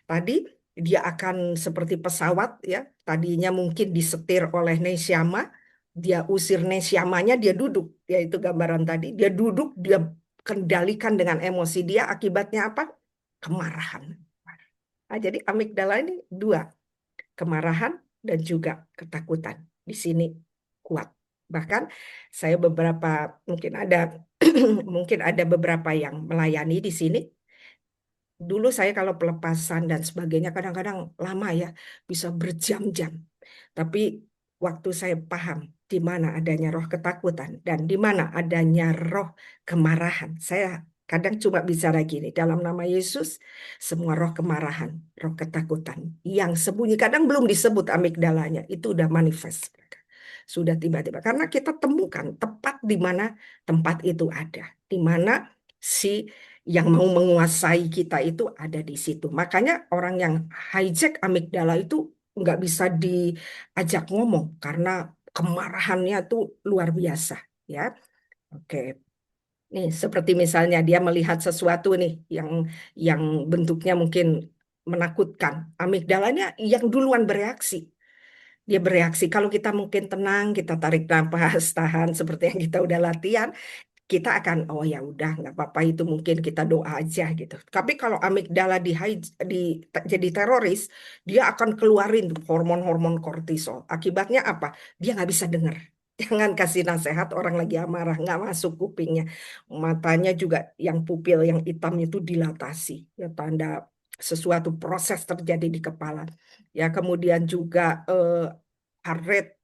Tadi Dia akan seperti pesawat ya. Tadinya mungkin disetir oleh Neshama, dia usir Neshamanya, dia duduk. Ya itu gambaran tadi. Dia duduk, dia kendalikan dengan emosi dia. Akibatnya apa? Kemarahan. Nah, jadi amigdala ini dua, kemarahan dan juga ketakutan. Di sini kuat. Bahkan saya beberapa mungkin ada mungkin ada beberapa yang melayani di sini. Dulu saya kalau pelepasan dan sebagainya kadang-kadang lama ya, bisa berjam-jam. Tapi waktu saya paham di mana adanya roh ketakutan dan di mana adanya roh kemarahan, saya kadang cuma bicara gini, dalam nama Yesus, semua roh kemarahan, roh ketakutan yang sembunyi, kadang belum disebut amigdalanya, itu udah manifest. Sudah tiba-tiba. Karena kita temukan tepat di mana tempat itu ada. Di mana si yang mau menguasai kita itu ada di situ. Makanya orang yang hijack amigdala itu nggak bisa diajak ngomong karena kemarahannya tuh luar biasa, ya. Oke. Nih, seperti misalnya dia melihat sesuatu nih yang bentuknya mungkin menakutkan. Amigdalanya yang duluan bereaksi. Dia bereaksi. Kalau kita mungkin tenang, kita tarik nafas, tahan seperti yang kita udah latihan, kita akan oh ya udah nggak apa-apa itu mungkin kita doa aja gitu. Tapi kalau amigdala di jadi teroris, dia akan keluarin tuh hormon-hormon kortisol. Akibatnya apa? Dia nggak bisa dengar. Jangan kasih nasihat orang lagi amarah, nggak masuk kupingnya. Matanya juga yang pupil yang hitam itu dilatasi. Ya tanda sesuatu proses terjadi di kepala. Ya kemudian juga heart rate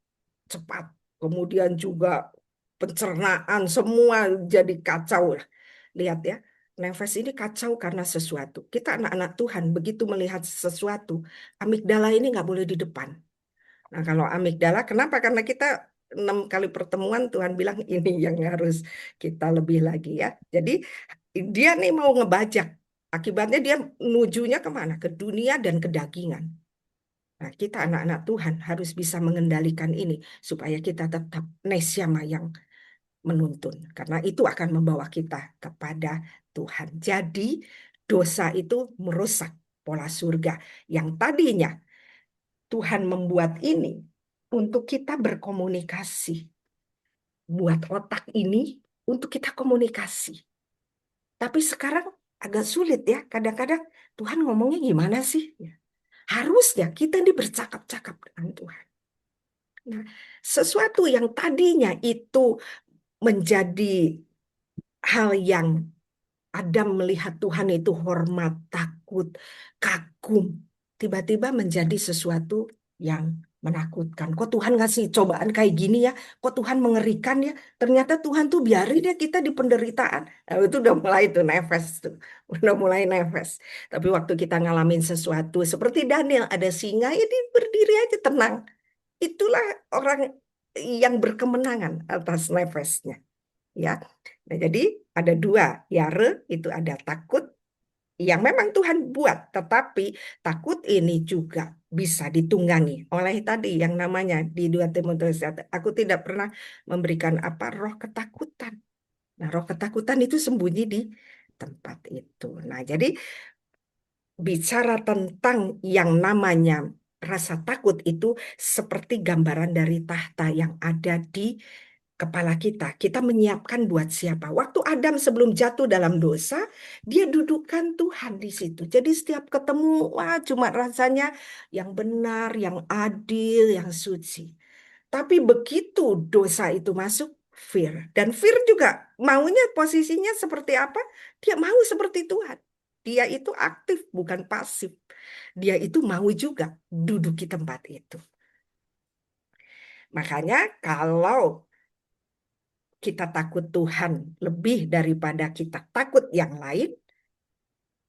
cepat. Kemudian juga pencernaan semua jadi kacau lah. Lihat ya, nefas ini kacau karena sesuatu. Kita anak-anak Tuhan begitu melihat sesuatu, amigdala ini nggak boleh di depan. Nah kalau amigdala, kenapa? Karena kita 6 kali pertemuan Tuhan bilang ini yang harus kita lebih lagi ya. Jadi dia nih mau ngebajak. Akibatnya dia nujunya kemana? Ke dunia dan kedagingan. Nah, kita anak-anak Tuhan harus bisa mengendalikan ini supaya kita tetap nesyama yang menuntun. Karena itu akan membawa kita kepada Tuhan. Jadi dosa itu merusak pola surga yang tadinya Tuhan membuat ini untuk kita berkomunikasi. Buat otak ini untuk kita komunikasi. Tapi sekarang agak sulit ya. Kadang-kadang Tuhan ngomongnya gimana sih? Harusnya kita ini bercakap-cakap dengan Tuhan. Nah, sesuatu yang tadinya itu menjadi hal yang Adam melihat Tuhan itu hormat, takut, kagum, tiba-tiba menjadi sesuatu yang menakutkan. Kok Tuhan ngasih cobaan kayak gini ya? Kok Tuhan mengerikan ya? Ternyata Tuhan tuh biarin ya kita di penderitaan. Nah, itu udah mulai tuh nefes tuh. Udah mulai nefes. Tapi waktu kita ngalamin sesuatu seperti Daniel, ada singa, ya dia berdiri aja tenang. Itulah orang yang berkemenangan atas nefesnya, ya. Nah, jadi ada dua, yare itu ada takut yang memang Tuhan buat, tetapi takut ini juga bisa ditunggangi oleh tadi yang namanya di 2 Timotius 1, aku tidak pernah memberikan apa roh ketakutan. Nah, roh ketakutan itu sembunyi di tempat itu. Nah, jadi bicara tentang yang namanya rasa takut itu seperti gambaran dari tahta yang ada di kepala kita. Kita menyiapkan buat siapa? Waktu Adam sebelum jatuh dalam dosa, dia dudukkan Tuhan di situ. Jadi setiap ketemu, wah cuma rasanya yang benar, yang adil, yang suci. Tapi begitu dosa itu masuk, fear. Dan fear juga maunya posisinya seperti apa? Dia mau seperti Tuhan. Dia itu aktif, bukan pasif. Dia itu mau juga duduk di tempat itu. Makanya kalau kita takut Tuhan lebih daripada kita takut yang lain,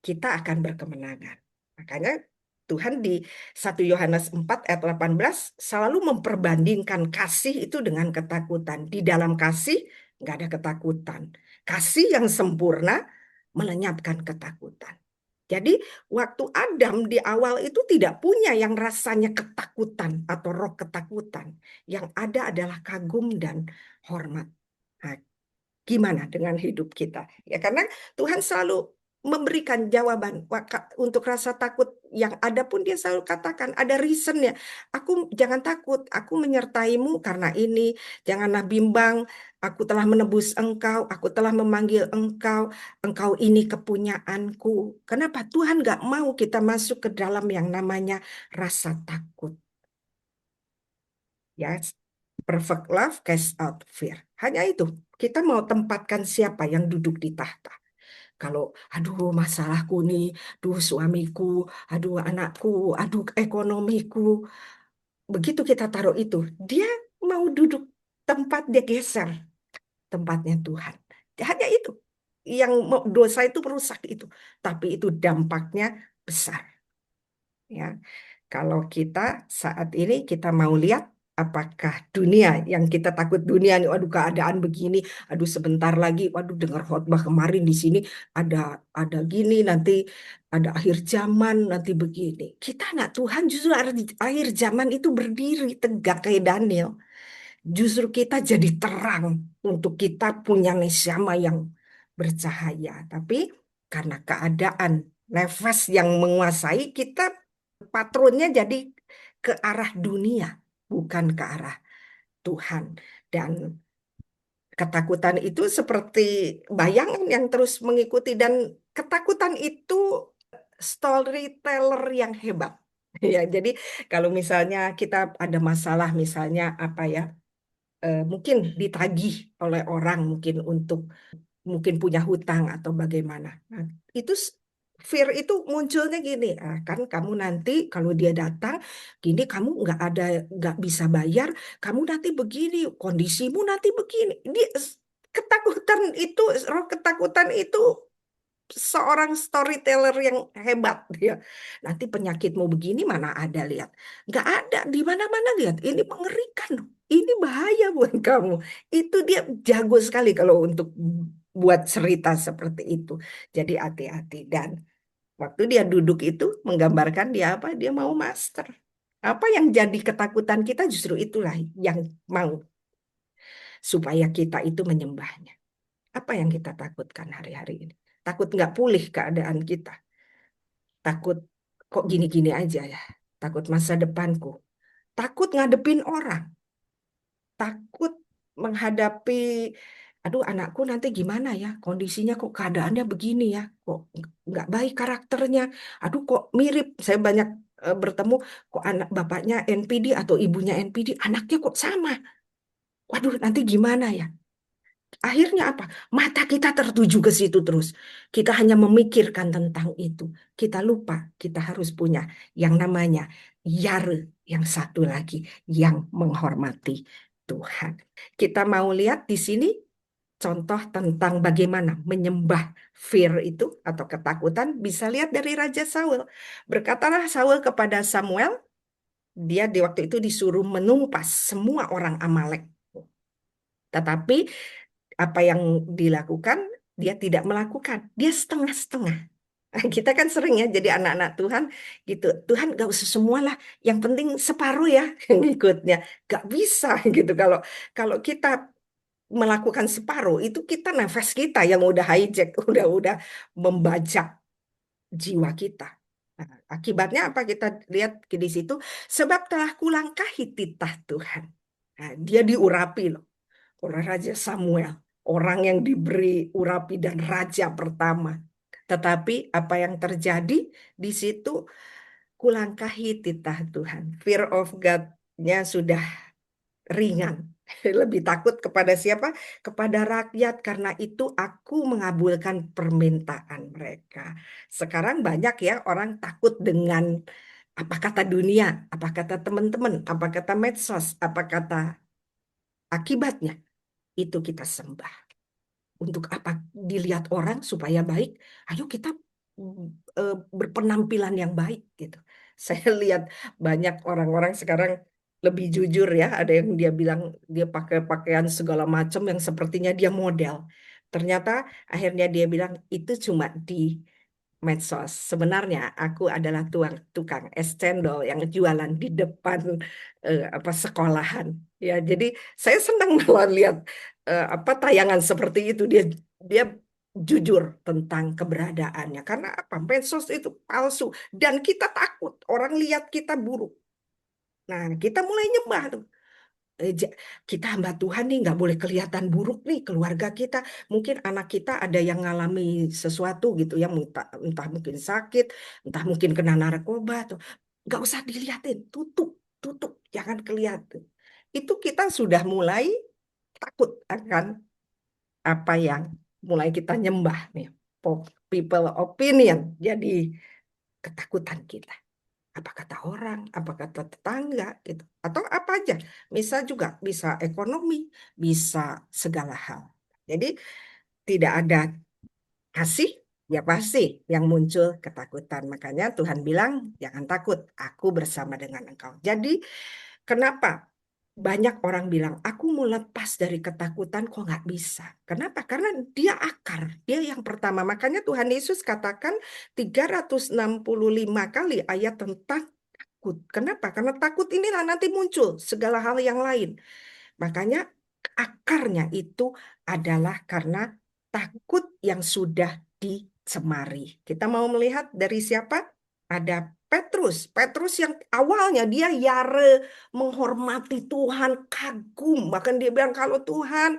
kita akan berkemenangan. Makanya Tuhan di 1 Yohanes 4 ayat 18 selalu memperbandingkan kasih itu dengan ketakutan. Di dalam kasih nggak ada ketakutan. Kasih yang sempurna melenyapkan ketakutan. Jadi waktu Adam di awal itu tidak punya yang rasanya ketakutan atau roh ketakutan. Yang ada adalah kagum dan hormat. Nah, gimana dengan hidup kita? Ya karena Tuhan selalu memberikan jawaban untuk rasa takut yang ada pun dia selalu katakan ada reasonnya. Aku jangan takut, aku menyertaimu karena ini. Janganlah bimbang, aku telah menebus engkau, aku telah memanggil engkau, engkau ini kepunyaanku. Kenapa Tuhan nggak mau kita masuk ke dalam yang namanya rasa takut? Ya, perfect love cast out fear. Hanya itu. Kita mau tempatkan siapa yang duduk di tahta. Kalau, aduh masalahku nih, aduh suamiku, aduh anakku, aduh ekonomiku. Begitu kita taruh itu, dia mau duduk tempat dia geser tempatnya Tuhan. Hanya itu. Yang dosa itu merusak itu. Tapi itu dampaknya besar. Ya. Kalau kita saat ini kita mau lihat apakah dunia yang kita takut dunia nih, waduh keadaan begini, aduh sebentar lagi, waduh dengar khotbah kemarin di sini ada ada gini nanti ada akhir zaman nanti begini. Kita anak Tuhan justru akhir zaman itu berdiri tegak kayak Daniel. Justru kita jadi terang untuk kita punya neshama yang bercahaya. Tapi karena keadaan nefas yang menguasai kita patronnya jadi ke arah dunia, bukan ke arah Tuhan. Dan ketakutan itu seperti bayangan yang terus mengikuti dan ketakutan itu storyteller yang hebat. Ya, jadi kalau misalnya kita ada masalah, misalnya apa ya, mungkin ditagih oleh orang mungkin untuk mungkin punya hutang atau bagaimana. Nah, itu fear itu munculnya gini, ah, kan kamu nanti kalau dia datang, gini kamu nggak bisa bayar, kamu nanti begini, kondisimu nanti begini. Dia ketakutan itu, roh ketakutan itu seorang storyteller yang hebat dia. Nanti penyakitmu begini mana ada lihat. Nggak ada di mana-mana lihat. Ini mengerikan. Ini bahaya buat kamu. Itu dia jago sekali kalau untuk buat cerita seperti itu. Jadi hati-hati. Dan waktu dia duduk itu menggambarkan dia apa? Dia mau master. Apa yang jadi ketakutan kita justru itulah yang mau supaya kita itu menyembahnya. Apa yang kita takutkan hari-hari ini? Takut nggak pulih keadaan kita. Takut kok gini-gini aja ya. Takut masa depanku. Takut ngadepin orang. Takut menghadapi, aduh anakku nanti gimana ya. Kondisinya kok keadaannya begini ya. Kok nggak baik karakternya. Aduh kok mirip. Saya banyak bertemu kok anak bapaknya NPD atau ibunya NPD. Anaknya kok sama. Waduh nanti gimana ya. Akhirnya apa? Mata kita tertuju ke situ terus. Kita hanya memikirkan tentang itu. Kita lupa kita harus punya yang namanya yare, yang satu lagi yang menghormati Tuhan. Kita mau lihat di sini contoh tentang bagaimana menyembah fear itu atau ketakutan bisa lihat dari Raja Saul. Berkatalah Saul kepada Samuel, dia di waktu itu disuruh menumpas semua orang Amalek. Tetapi apa yang dilakukan, dia tidak melakukan. Dia setengah-setengah. Kita kan sering ya jadi anak-anak Tuhan gitu. Tuhan gak usah semualah, yang penting separuh ya ngikutnya. Gak bisa gitu kalau kalau kita melakukan separuh itu kita nafas kita yang udah hijack, udah membajak jiwa kita. Nah, akibatnya apa kita lihat di situ? Sebab telah kulangkahi titah Tuhan. Nah, dia diurapi loh oleh Raja Samuel, orang yang diberi urapi dan raja pertama. Tetapi apa yang terjadi di situ kulangkahi titah Tuhan. Fear of God-nya sudah ringan. Lebih takut kepada siapa? Kepada rakyat. Karena itu aku mengabulkan permintaan mereka. Sekarang banyak ya orang takut dengan apa kata dunia, apa kata teman-teman, apa kata medsos, apa kata akibatnya. Itu kita sembah. Untuk apa dilihat orang supaya baik, ayo kita berpenampilan yang baik gitu. Saya lihat banyak orang-orang sekarang lebih jujur ya, ada yang dia bilang dia pakai pakaian segala macam yang sepertinya dia model. Ternyata akhirnya dia bilang itu cuma di medsos. Sebenarnya aku adalah tukang es cendol yang jualan di depan apa sekolahan. Ya, jadi saya senang malah lihat apa tayangan seperti itu dia dia jujur tentang keberadaannya. Karena apa? Medsos itu palsu dan kita takut orang lihat kita buruk. Nah, kita mulai nyembah tuh. Eh, ja- Kita hamba Tuhan nih nggak boleh kelihatan buruk nih keluarga kita. Mungkin anak kita ada yang ngalami sesuatu gitu ya, entah mungkin sakit, entah mungkin kena narkoba tuh. Nggak usah dilihatin, tutup, tutup, jangan kelihatan. Itu kita sudah mulai takut akan apa yang mulai kita nyembah nih. People opinion jadi ketakutan kita. Apa kata orang, apa kata tetangga gitu. Atau apa aja. Juga bisa ekonomi, bisa segala hal. Jadi tidak ada kasih, ya pasti yang muncul ketakutan. Makanya Tuhan bilang, jangan takut, aku bersama dengan engkau. Jadi kenapa banyak orang bilang, aku mau lepas dari ketakutan kok nggak bisa. Kenapa? Karena dia akar, dia yang pertama. Makanya Tuhan Yesus katakan 365 kali ayat tentang takut. Kenapa? Karena takut inilah nanti muncul segala hal yang lain. Makanya akarnya itu adalah karena takut yang sudah dicemari. Kita mau melihat dari siapa? Ada Petrus. Petrus yang awalnya dia yare menghormati Tuhan, kagum. Bahkan dia bilang kalau Tuhan,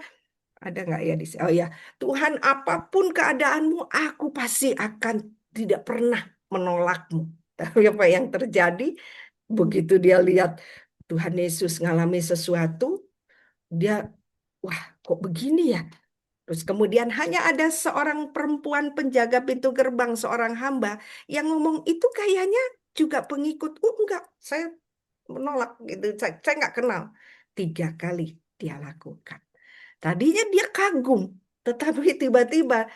ada nggak ya di sini? Oh ya, Tuhan apapun keadaanmu, aku pasti akan tidak pernah menolakmu. Tapi apa yang terjadi? Begitu dia lihat Tuhan Yesus ngalami sesuatu, dia, wah kok begini ya? Terus kemudian hanya ada seorang perempuan penjaga pintu gerbang, seorang hamba, yang ngomong itu kayaknya juga pengikut. Oh enggak, saya menolak gitu. Saya nggak kenal. 3 kali dia lakukan. Tadinya dia kagum, tetapi tiba-tiba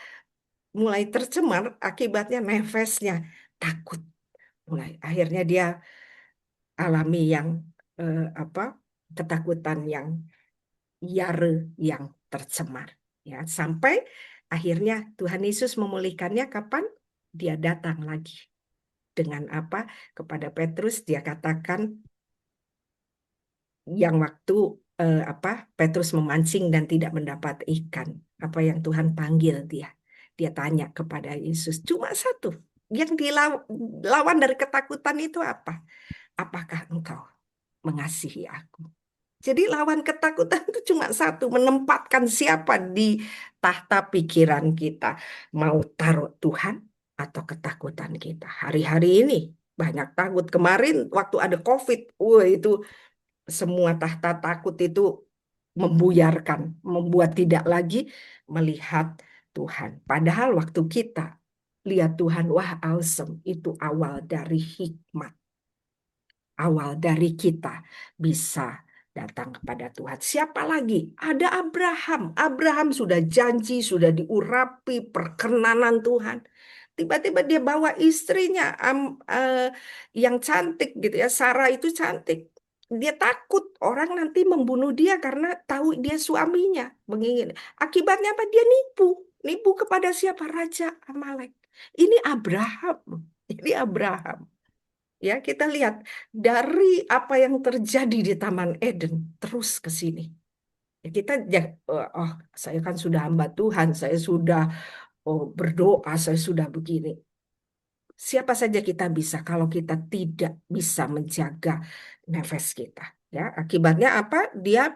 mulai tercemar akibatnya nefesnya takut. Mulai akhirnya dia alami yang apa ketakutan yang yare yang tercemar ya sampai akhirnya Tuhan Yesus memulihkannya kapan dia datang lagi dengan apa kepada Petrus dia katakan yang waktu apa Petrus memancing dan tidak mendapat ikan apa yang Tuhan panggil dia tanya kepada Yesus cuma satu yang dilawan dari ketakutan itu apa apakah engkau mengasihi aku. Jadi lawan ketakutan itu cuma satu, menempatkan siapa di tahta pikiran kita. Mau taruh Tuhan atau ketakutan kita. Hari-hari ini banyak takut. Kemarin waktu ada COVID, wah itu semua tahta takut itu membuyarkan, membuat tidak lagi melihat Tuhan. Padahal waktu kita lihat Tuhan, wah awesome, itu awal dari hikmat awal dari kita bisa datang kepada Tuhan. Siapa lagi? Ada Abraham. Abraham sudah janji, sudah diurapi perkenanan Tuhan. Tiba-tiba dia bawa istrinya yang cantik gitu ya. Sarah itu cantik. Dia takut orang nanti membunuh dia karena tahu dia suaminya. Menginginkan. Akibatnya apa? Dia nipu. Nipu kepada siapa? Raja Amalek. Ini Abraham. Ini Abraham. Ya, kita lihat dari apa yang terjadi di Taman Eden terus ke sini. Ya, oh, saya kan sudah hamba Tuhan, saya sudah berdoa, saya sudah begini. Siapa saja kita bisa kalau kita tidak bisa menjaga nafas kita. Ya, akibatnya apa? Dia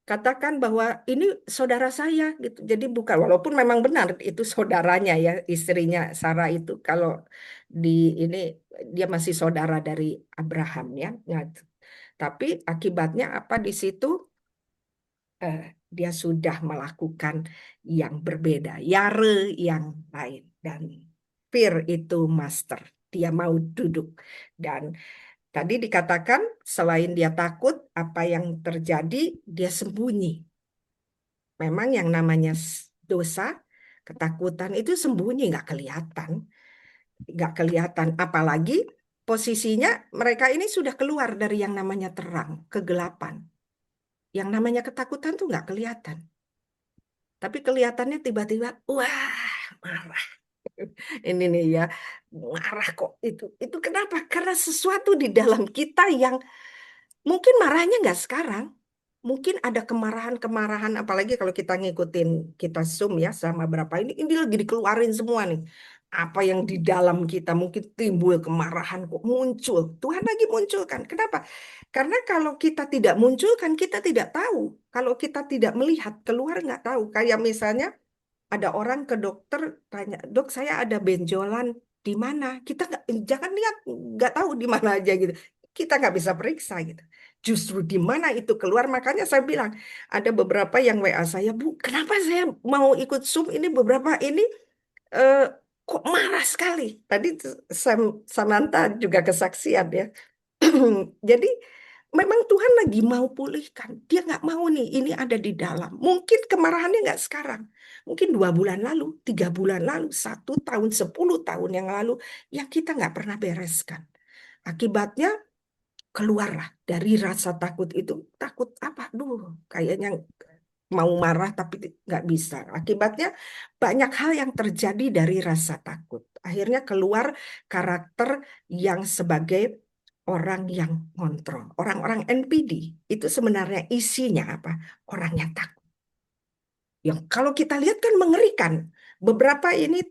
katakan bahwa ini saudara saya gitu. Jadi bukan walaupun memang benar itu saudaranya ya, istrinya Sarah itu kalau di ini dia masih saudara dari Abraham ya. Nah, tapi akibatnya apa di situ eh, dia sudah melakukan yang berbeda, yare yang lain dan fear itu master. Dia mau duduk dan tadi dikatakan selain dia takut, apa yang terjadi dia sembunyi. Memang yang namanya dosa, ketakutan itu sembunyi nggak kelihatan. Apalagi posisinya mereka ini sudah keluar dari yang namanya terang, kegelapan. Yang namanya ketakutan tuh nggak kelihatan. Tapi kelihatannya tiba-tiba, wah, marah. Ini nih ya, marah kok itu. Itu kenapa? Karena sesuatu di dalam kita yang mungkin marahnya nggak sekarang. Mungkin ada kemarahan-kemarahan, apalagi kalau kita ngikutin, kita Zoom ya sama berapa ini lagi dikeluarin semua nih. Apa yang di dalam kita mungkin timbul kemarahan kok muncul. Tuhan lagi munculkan. Kenapa? Karena kalau kita tidak munculkan, kita tidak tahu. Kalau kita tidak melihat, keluar nggak tahu. Kayak misalnya ada orang ke dokter tanya, dok saya ada benjolan di mana? Kita nggak, jangan lihat, nggak tahu di mana aja gitu. Kita nggak bisa periksa gitu. Justru di mana itu keluar, makanya saya bilang ada beberapa yang WA saya, Bu, kenapa saya mau ikut Zoom ini beberapa ini eh, kok marah sekali. Tadi Samantha juga kesaksian ya. Jadi memang Tuhan lagi mau pulihkan. Dia nggak mau nih ini ada di dalam. Mungkin kemarahannya nggak sekarang. Mungkin 2 bulan lalu, 3 bulan lalu, 1 tahun, 10 tahun yang lalu yang kita nggak pernah bereskan. Akibatnya keluarlah dari rasa takut itu. Takut apa? Duh, kayaknya mau marah tapi nggak bisa. Akibatnya banyak hal yang terjadi dari rasa takut. Akhirnya keluar karakter yang sebagai orang yang ngontrol. Orang-orang NPD itu sebenarnya isinya apa? Orang yang takut. Yang kalau kita lihat kan mengerikan. Beberapa ini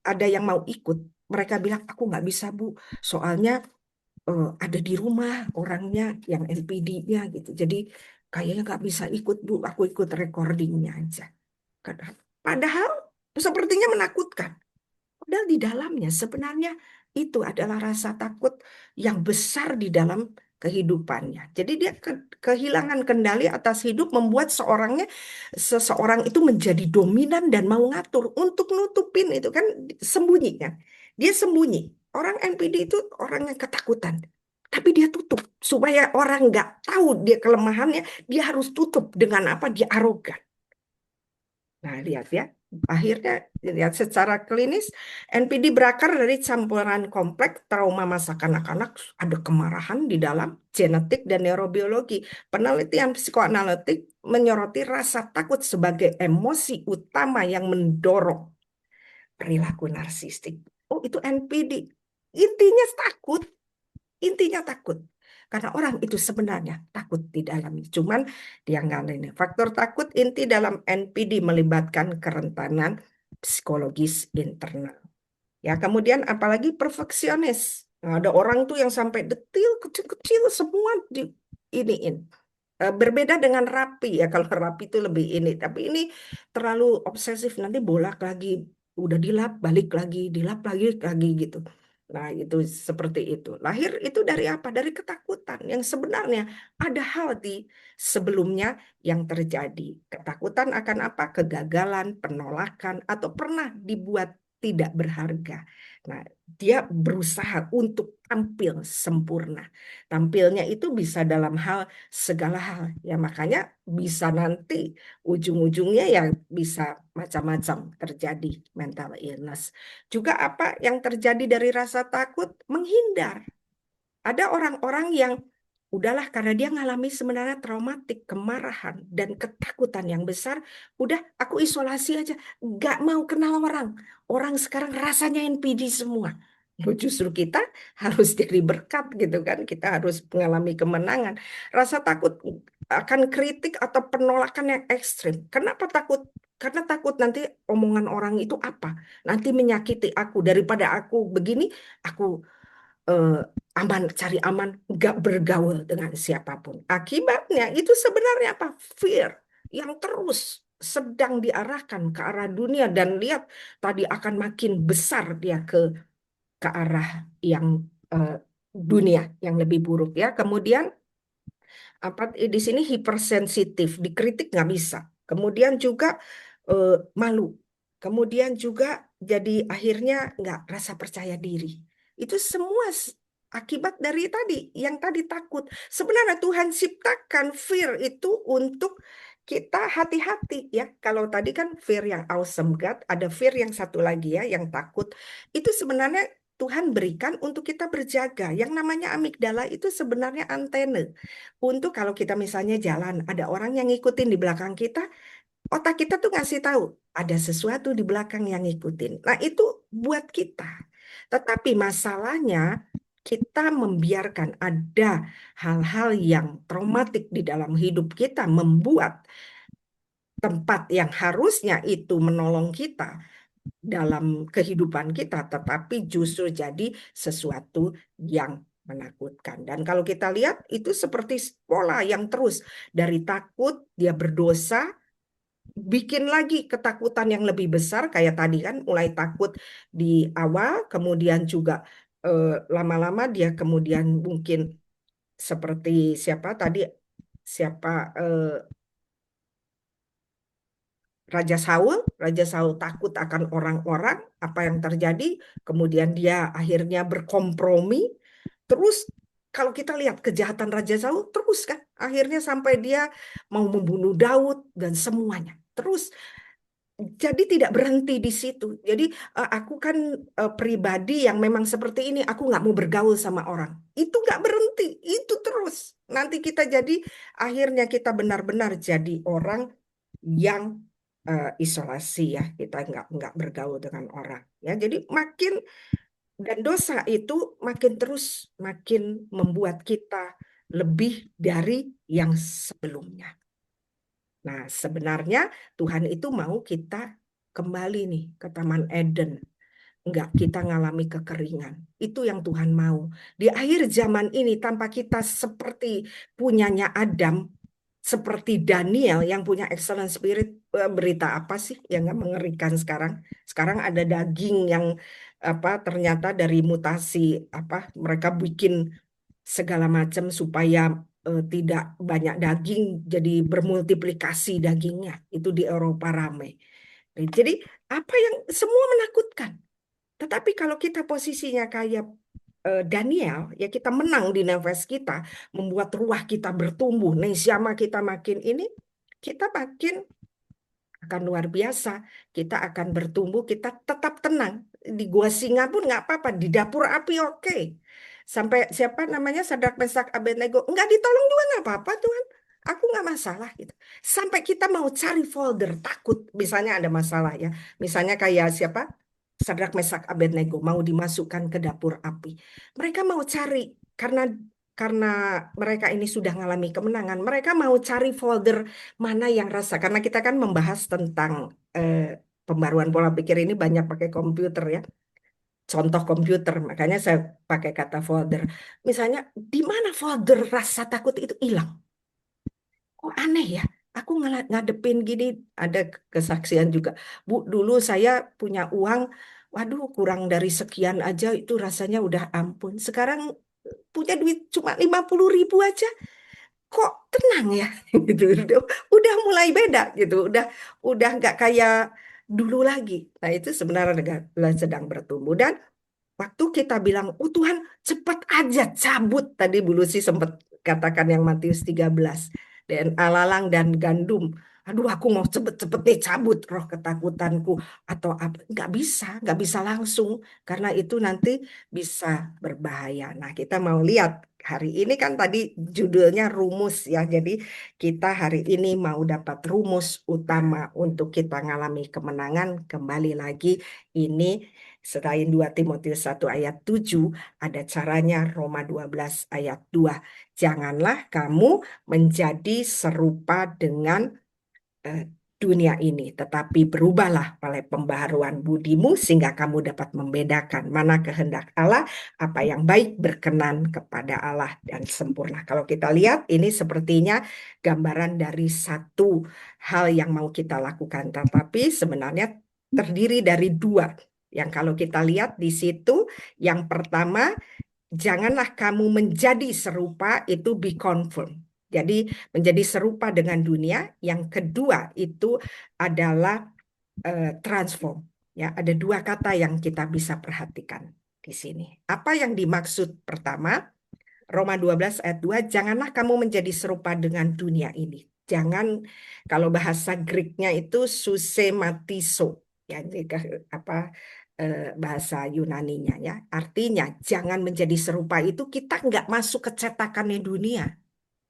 ada yang mau ikut. Mereka bilang, aku nggak bisa, Bu. Soalnya ada di rumah orangnya yang NPD-nya gitu. Jadi kayaknya nggak bisa ikut, Bu. Aku ikut recordingnya aja. Padahal sepertinya menakutkan. Padahal di dalamnya sebenarnya itu adalah rasa takut yang besar di dalam kehidupannya. Jadi dia kehilangan kendali atas hidup membuat seseorang itu menjadi dominan dan mau ngatur untuk nutupin itu kan sembunyi kan. Dia sembunyi. Orang NPD itu orang yang ketakutan. Tapi dia tutup supaya orang nggak tahu dia kelemahannya. Dia harus tutup dengan apa? Dia arogan. Nah, lihat ya. Akhirnya lihat secara klinis NPD berakar dari campuran kompleks trauma masa kanak-kanak, ada kemarahan di dalam genetik dan neurobiologi. Penelitian psikoanalitik menyoroti rasa takut sebagai emosi utama yang mendorong perilaku narsistik. Oh, itu NPD. Intinya takut. Intinya takut. Karena orang itu sebenarnya takut di dalamnya. Cuman dia nggak ini. Faktor takut inti dalam NPD melibatkan kerentanan psikologis internal. Ya, kemudian apalagi perfeksionis. Nah, ada orang tuh yang sampai detil, kecil-kecil semua di iniin. Berbeda dengan rapi ya, kalau rapi itu lebih ini. Tapi ini terlalu obsesif, nanti bolak lagi, udah dilap lagi gitu. Nah, itu seperti itu. Lahir itu dari apa? Dari ketakutan yang sebenarnya ada hal di sebelumnya yang terjadi. Ketakutan akan apa? Kegagalan, penolakan, atau pernah dibuat tidak berharga. Nah, dia berusaha untuk tampil sempurna. Tampilnya itu bisa dalam hal segala hal. Ya, makanya bisa nanti ujung-ujungnya ya bisa macam-macam terjadi mental illness. Juga apa yang terjadi dari rasa takut? Menghindar. Ada orang-orang yang udahlah karena dia ngalami sebenarnya traumatik, kemarahan, dan ketakutan yang besar. Udah aku isolasi aja. Gak mau kenal orang. Orang sekarang rasanya NPD semua. Oh, justru kita harus jadi berkat gitu kan. Kita harus mengalami kemenangan. Rasa takut akan kritik atau penolakan yang ekstrim. Kenapa takut? Karena takut nanti omongan orang itu apa? Nanti menyakiti aku. Daripada aku begini, aku eh, aman, cari aman, nggak bergaul dengan siapapun. Akibatnya itu sebenarnya apa? Fear yang terus sedang diarahkan ke arah dunia dan lihat tadi akan makin besar dia ke arah yang eh, dunia yang lebih buruk ya. Kemudian apa di sini hipersensitif, dikritik nggak bisa. Kemudian juga malu. Kemudian juga jadi akhirnya nggak rasa percaya diri. Itu semua akibat dari tadi, yang tadi takut. Sebenarnya Tuhan ciptakan fear itu untuk kita hati-hati ya. Kalau tadi kan fear yang awesome God, ada fear yang satu lagi ya, yang takut. Itu sebenarnya Tuhan berikan untuk kita berjaga. Yang namanya amigdala itu sebenarnya antena. Untuk kalau kita misalnya jalan, ada orang yang ngikutin di belakang kita, otak kita tuh ngasih tahu ada sesuatu di belakang yang ngikutin. Nah, itu buat kita. Tetapi masalahnya kita membiarkan ada hal-hal yang traumatik di dalam hidup kita, membuat tempat yang harusnya itu menolong kita dalam kehidupan kita, tetapi justru jadi sesuatu yang menakutkan. Dan kalau kita lihat itu seperti pola yang terus dari takut dia berdosa, bikin lagi ketakutan yang lebih besar kayak tadi kan, mulai takut di awal, kemudian juga lama-lama dia kemudian mungkin seperti siapa tadi, siapa eh, Raja Saul takut akan orang-orang, apa yang terjadi, kemudian dia akhirnya berkompromi. Terus kalau kita lihat kejahatan Raja Saul terus kan, akhirnya sampai dia mau membunuh Daud dan semuanya. Terus jadi tidak berhenti di situ. Jadi aku kan pribadi yang memang seperti ini, aku nggak mau bergaul sama orang. Itu nggak berhenti, itu terus. Nanti kita jadi, akhirnya kita benar-benar jadi orang yang isolasi ya, kita nggak bergaul dengan orang ya. Jadi makin, dan dosa itu makin terus makin membuat kita lebih dari yang sebelumnya. Nah, sebenarnya Tuhan itu mau kita kembali nih ke Taman Eden. Enggak, kita ngalami kekeringan. Itu yang Tuhan mau. Di akhir zaman ini, tanpa kita seperti punyanya Adam, seperti Daniel yang punya excellent spirit, berita apa sih yang nggak mengerikan sekarang? Sekarang ada daging yang apa ternyata dari mutasi apa mereka bikin segala macam supaya tidak banyak daging, jadi bermultiplikasi dagingnya. Itu di Eropa ramai. Jadi apa yang semua menakutkan. Tetapi kalau kita posisinya kayak Daniel, ya kita menang di nafas kita, membuat ruah kita bertumbuh, nesyama kita makin ini, kita makin akan luar biasa. Kita akan bertumbuh, kita tetap tenang. Di gua singa pun nggak apa-apa, di dapur api oke. Sampai siapa namanya Sadrak Mesak Abednego, nggak ditolong juga nggak apa-apa Tuhan. Aku nggak masalah gitu. Sampai kita mau cari folder, takut misalnya ada masalah ya. Misalnya kayak siapa? Sadrak Mesak Abednego mau dimasukkan ke dapur api. Mereka mau cari karena karena mereka ini sudah mengalami kemenangan. Mereka mau cari folder mana yang rasa, karena kita kan membahas tentang eh, pembaruan pola pikir ini banyak pakai komputer ya, contoh komputer, makanya saya pakai kata folder. Misalnya di mana folder rasa takut itu hilang, kok aneh ya, aku ngadepin gini, ada kesaksian juga, Bu, dulu saya punya uang, waduh kurang dari sekian aja itu rasanya udah ampun, sekarang punya duit cuma 50.000 aja, kok tenang ya gitu, udah mulai beda gitu, udah nggak kayak dulu lagi. Nah itu sebenarnya sedang bertumbuh. Dan waktu kita bilang, oh Tuhan cepat aja cabut, tadi Bu Lucy sempat katakan yang Matius 13, dan alalang dan gandum, aduh aku mau cepet-cepet nih cabut roh ketakutanku atau apa, nggak bisa langsung, karena itu nanti bisa berbahaya. Nah kita mau lihat hari ini kan tadi judulnya rumus ya, jadi kita hari ini mau dapat rumus utama untuk kita ngalami kemenangan. Kembali lagi, ini selain 2 Timotius 1 ayat 7, ada caranya Roma 12 ayat 2. Janganlah kamu menjadi serupa dengan eh, dunia ini, tetapi berubahlah oleh pembaharuan budimu sehingga kamu dapat membedakan mana kehendak Allah, apa yang baik, berkenan kepada Allah dan sempurna. Kalau kita lihat ini sepertinya gambaran dari satu hal yang mau kita lakukan, tetapi sebenarnya terdiri dari dua. Yang kalau kita lihat di situ, yang pertama, janganlah kamu menjadi serupa, itu be conform. Jadi menjadi serupa dengan dunia. Yang kedua itu adalah transform. Ya, ada dua kata yang kita bisa perhatikan di sini. Apa yang dimaksud pertama? Roma 12 ayat 2, janganlah kamu menjadi serupa dengan dunia ini. Jangan, kalau bahasa Greeknya itu susematiso, ya, apa bahasa Yunaninya ya. Artinya jangan menjadi serupa itu kita nggak masuk ke cetakannya dunia.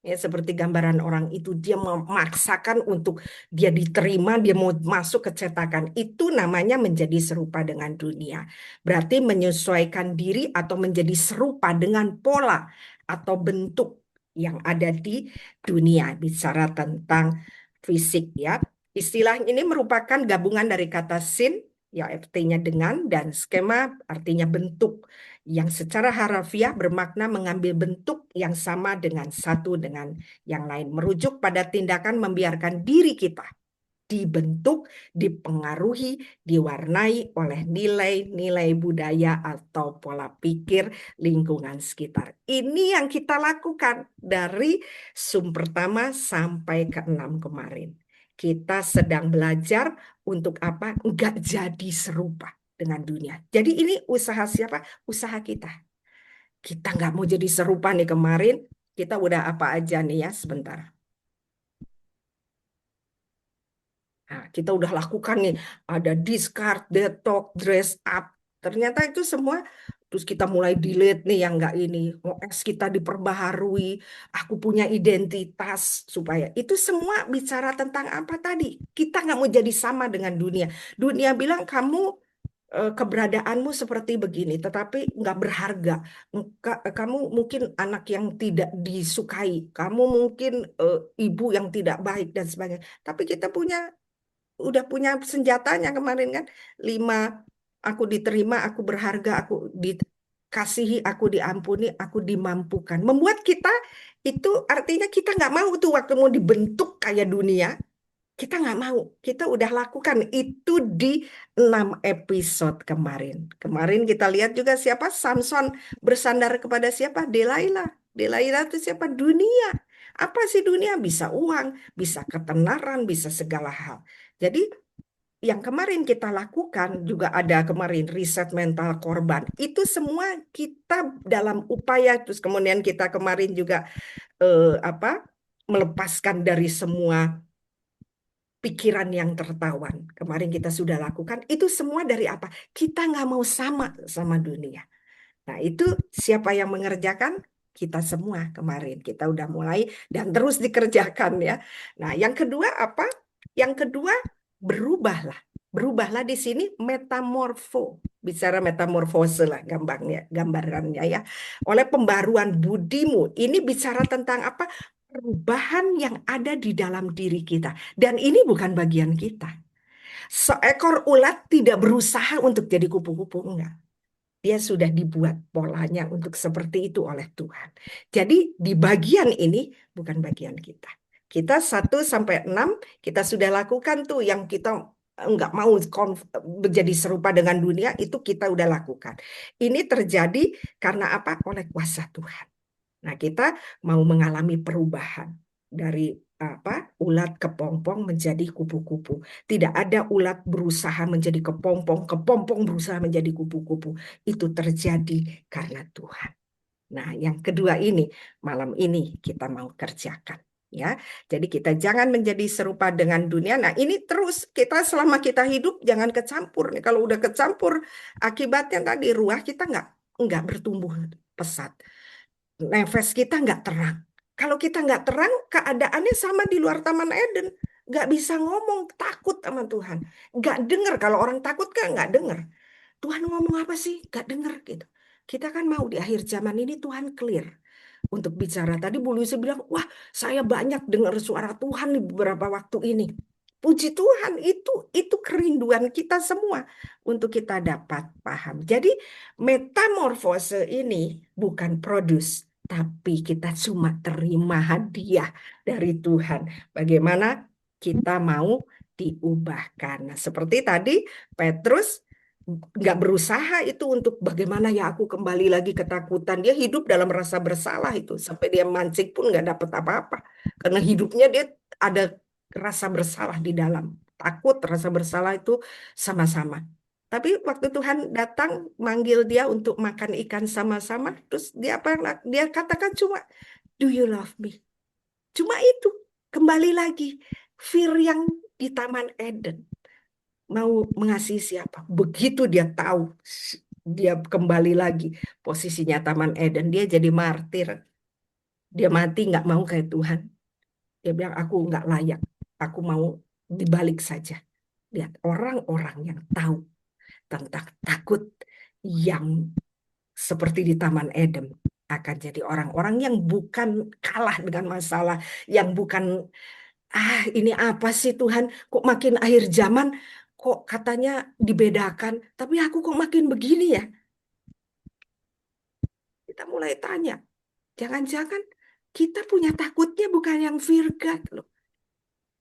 Ya, seperti gambaran orang itu, dia memaksakan untuk dia diterima, dia mau masuk ke cetakan. Itu namanya menjadi serupa dengan dunia. Berarti menyesuaikan diri atau menjadi serupa dengan pola atau bentuk yang ada di dunia. Bicara tentang fisik ya. Istilah ini merupakan gabungan dari kata sin, ya artinya dengan, dan skema artinya bentuk yang secara harafiah bermakna mengambil bentuk yang sama dengan satu dengan yang lain, merujuk pada tindakan membiarkan diri kita dibentuk, dipengaruhi, diwarnai oleh nilai-nilai budaya atau pola pikir lingkungan sekitar. Ini yang kita lakukan dari sum pertama sampai ke 6 kemarin. Kita sedang belajar untuk apa? Enggak jadi serupa dengan dunia. Jadi ini usaha siapa? Usaha kita. Kita nggak mau jadi serupa nih kemarin. Kita udah apa aja nih ya sebentar. Nah, kita udah lakukan nih, ada discard, detox, dress up. Ternyata itu semua, terus kita mulai delete nih yang nggak ini. OS kita diperbaharui, aku punya identitas supaya itu semua bicara tentang apa tadi? Kita nggak mau jadi sama dengan dunia. Dunia bilang kamu keberadaanmu seperti begini, tetapi nggak berharga. Kamu mungkin anak yang tidak disukai, kamu mungkin ibu yang tidak baik dan sebagainya. Tapi kita udah punya senjatanya kemarin kan, 5, aku diterima, aku berharga, aku dikasihi, aku diampuni, aku dimampukan, membuat kita itu artinya kita nggak mau tuh waktu mau dibentuk kayak dunia, kita nggak mau. Kita udah lakukan itu di 6 episode kemarin. Kemarin kita lihat juga siapa Samson bersandar kepada siapa, Delilah. Delilah itu siapa? Dunia. Apa sih dunia? Bisa uang, bisa ketenaran, bisa segala hal. Jadi yang kemarin kita lakukan juga ada kemarin riset mental korban. Itu semua kita dalam upaya, terus kemudian kita kemarin juga apa, melepaskan dari semua pikiran yang tertawan. Kemarin kita sudah lakukan. Itu semua dari apa? Kita nggak mau sama sama dunia. Nah, itu siapa yang mengerjakan? Kita semua kemarin. Kita udah mulai dan terus dikerjakan ya. Nah, yang kedua apa? Yang kedua, berubahlah. Berubahlah di sini metamorfo. Bicara metamorfose lah gambarannya ya. Oleh pembaruan budimu. Ini bicara tentang apa? Perubahan yang ada di dalam diri kita. Dan ini bukan bagian kita. Seekor ulat tidak berusaha untuk jadi kupu-kupu, enggak. Dia sudah dibuat polanya untuk seperti itu oleh Tuhan. Jadi di bagian ini bukan bagian kita. Kita 1 sampai 6 kita sudah lakukan tuh yang kita nggak mau menjadi serupa dengan dunia itu kita udah lakukan. Ini terjadi karena apa? Oleh kuasa Tuhan. Nah, kita mau mengalami perubahan dari apa? Ulat kepompong menjadi kupu-kupu. Tidak ada ulat berusaha menjadi kepompong, kepompong berusaha menjadi kupu-kupu. Itu terjadi karena Tuhan. Nah, yang kedua ini malam ini kita mau kerjakan ya. Jadi kita jangan menjadi serupa dengan dunia. Nah, ini terus kita selama kita hidup jangan kecampur nih. Kalau udah kecampur akibatnya tadi ruah kita nggak bertumbuh pesat. Nefas kita nggak terang. Kalau kita nggak terang, keadaannya sama di luar Taman Eden. Nggak bisa ngomong, takut sama Tuhan. Nggak dengar. Kalau orang takut kan nggak dengar. Tuhan ngomong apa sih? Nggak dengar gitu. Kita kan mau di akhir zaman ini Tuhan clear untuk bicara. Tadi Bu Lucy bilang, wah saya banyak dengar suara Tuhan di beberapa waktu ini. Puji Tuhan, itu kerinduan kita semua untuk kita dapat paham. Jadi metamorfose ini bukan produce, tapi kita cuma terima hadiah dari Tuhan. Bagaimana kita mau diubahkan. Nah, seperti tadi Petrus nggak berusaha itu untuk bagaimana ya aku kembali lagi ketakutan. Dia hidup dalam rasa bersalah itu. Sampai dia mancing pun nggak dapat apa-apa. Karena hidupnya dia ada rasa bersalah di dalam. Takut, rasa bersalah itu sama-sama. Tapi waktu Tuhan datang manggil dia untuk makan ikan sama-sama, terus dia apa yang dia katakan cuma, "Do you love me?" Cuma itu, kembali lagi. Fir yang di Taman Eden mau mengasihi siapa. Begitu dia tahu dia kembali lagi posisinya Taman Eden, dia jadi martir. Dia mati nggak mau kayak Tuhan. Dia bilang, aku nggak layak. Aku mau dibalik saja. Lihat, orang-orang yang tahu tentang takut yang seperti di Taman Eden akan jadi orang-orang yang bukan kalah dengan masalah, yang bukan ini apa sih Tuhan, kok makin akhir zaman kok katanya dibedakan, tapi aku kok makin begini ya. Kita mulai tanya, jangan-jangan kita punya takutnya bukan yang fear God loh.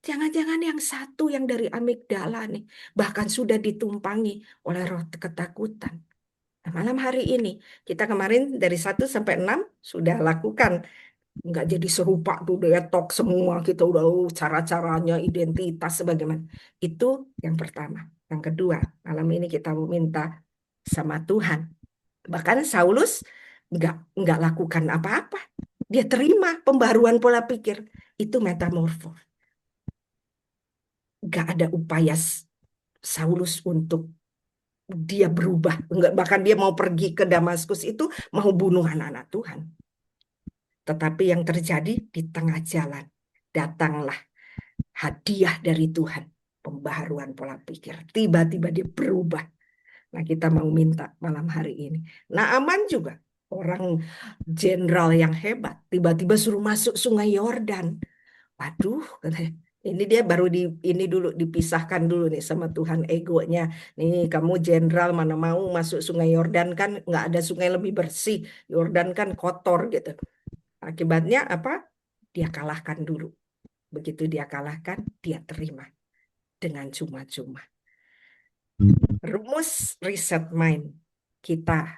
Jangan-jangan yang satu yang dari amigdala nih, bahkan sudah ditumpangi oleh roh ketakutan. Nah, malam hari ini, kita kemarin dari 1 sampai 6 sudah lakukan. Nggak jadi serupa tuh detok semua, kita udah cara-caranya, identitas, sebagaimana. Itu yang pertama. Yang kedua, malam ini kita mau minta sama Tuhan. Bahkan Saulus nggak lakukan apa-apa. Dia terima pembaruan pola pikir. Itu metamorfo. Nggak ada upaya Saulus untuk dia berubah. Enggak, bahkan dia mau pergi ke Damaskus itu mau bunuh anak-anak Tuhan. Tetapi yang terjadi di tengah jalan, datanglah hadiah dari Tuhan. Pembaharuan pola pikir. Tiba-tiba dia berubah. Nah, kita mau minta malam hari ini. Nah, Aman juga. Orang jenderal yang hebat. Tiba-tiba suruh masuk Sungai Yordan. Waduh, katanya. Ini dia baru ini dulu dipisahkan dulu nih sama Tuhan egonya. Nih kamu jenderal mana mau masuk Sungai Yordan, kan nggak ada sungai lebih bersih. Yordan kan kotor gitu. Akibatnya apa? Dia kalahkan dulu. Begitu dia kalahkan, dia terima dengan cuma-cuma. Rumus reset mind kita,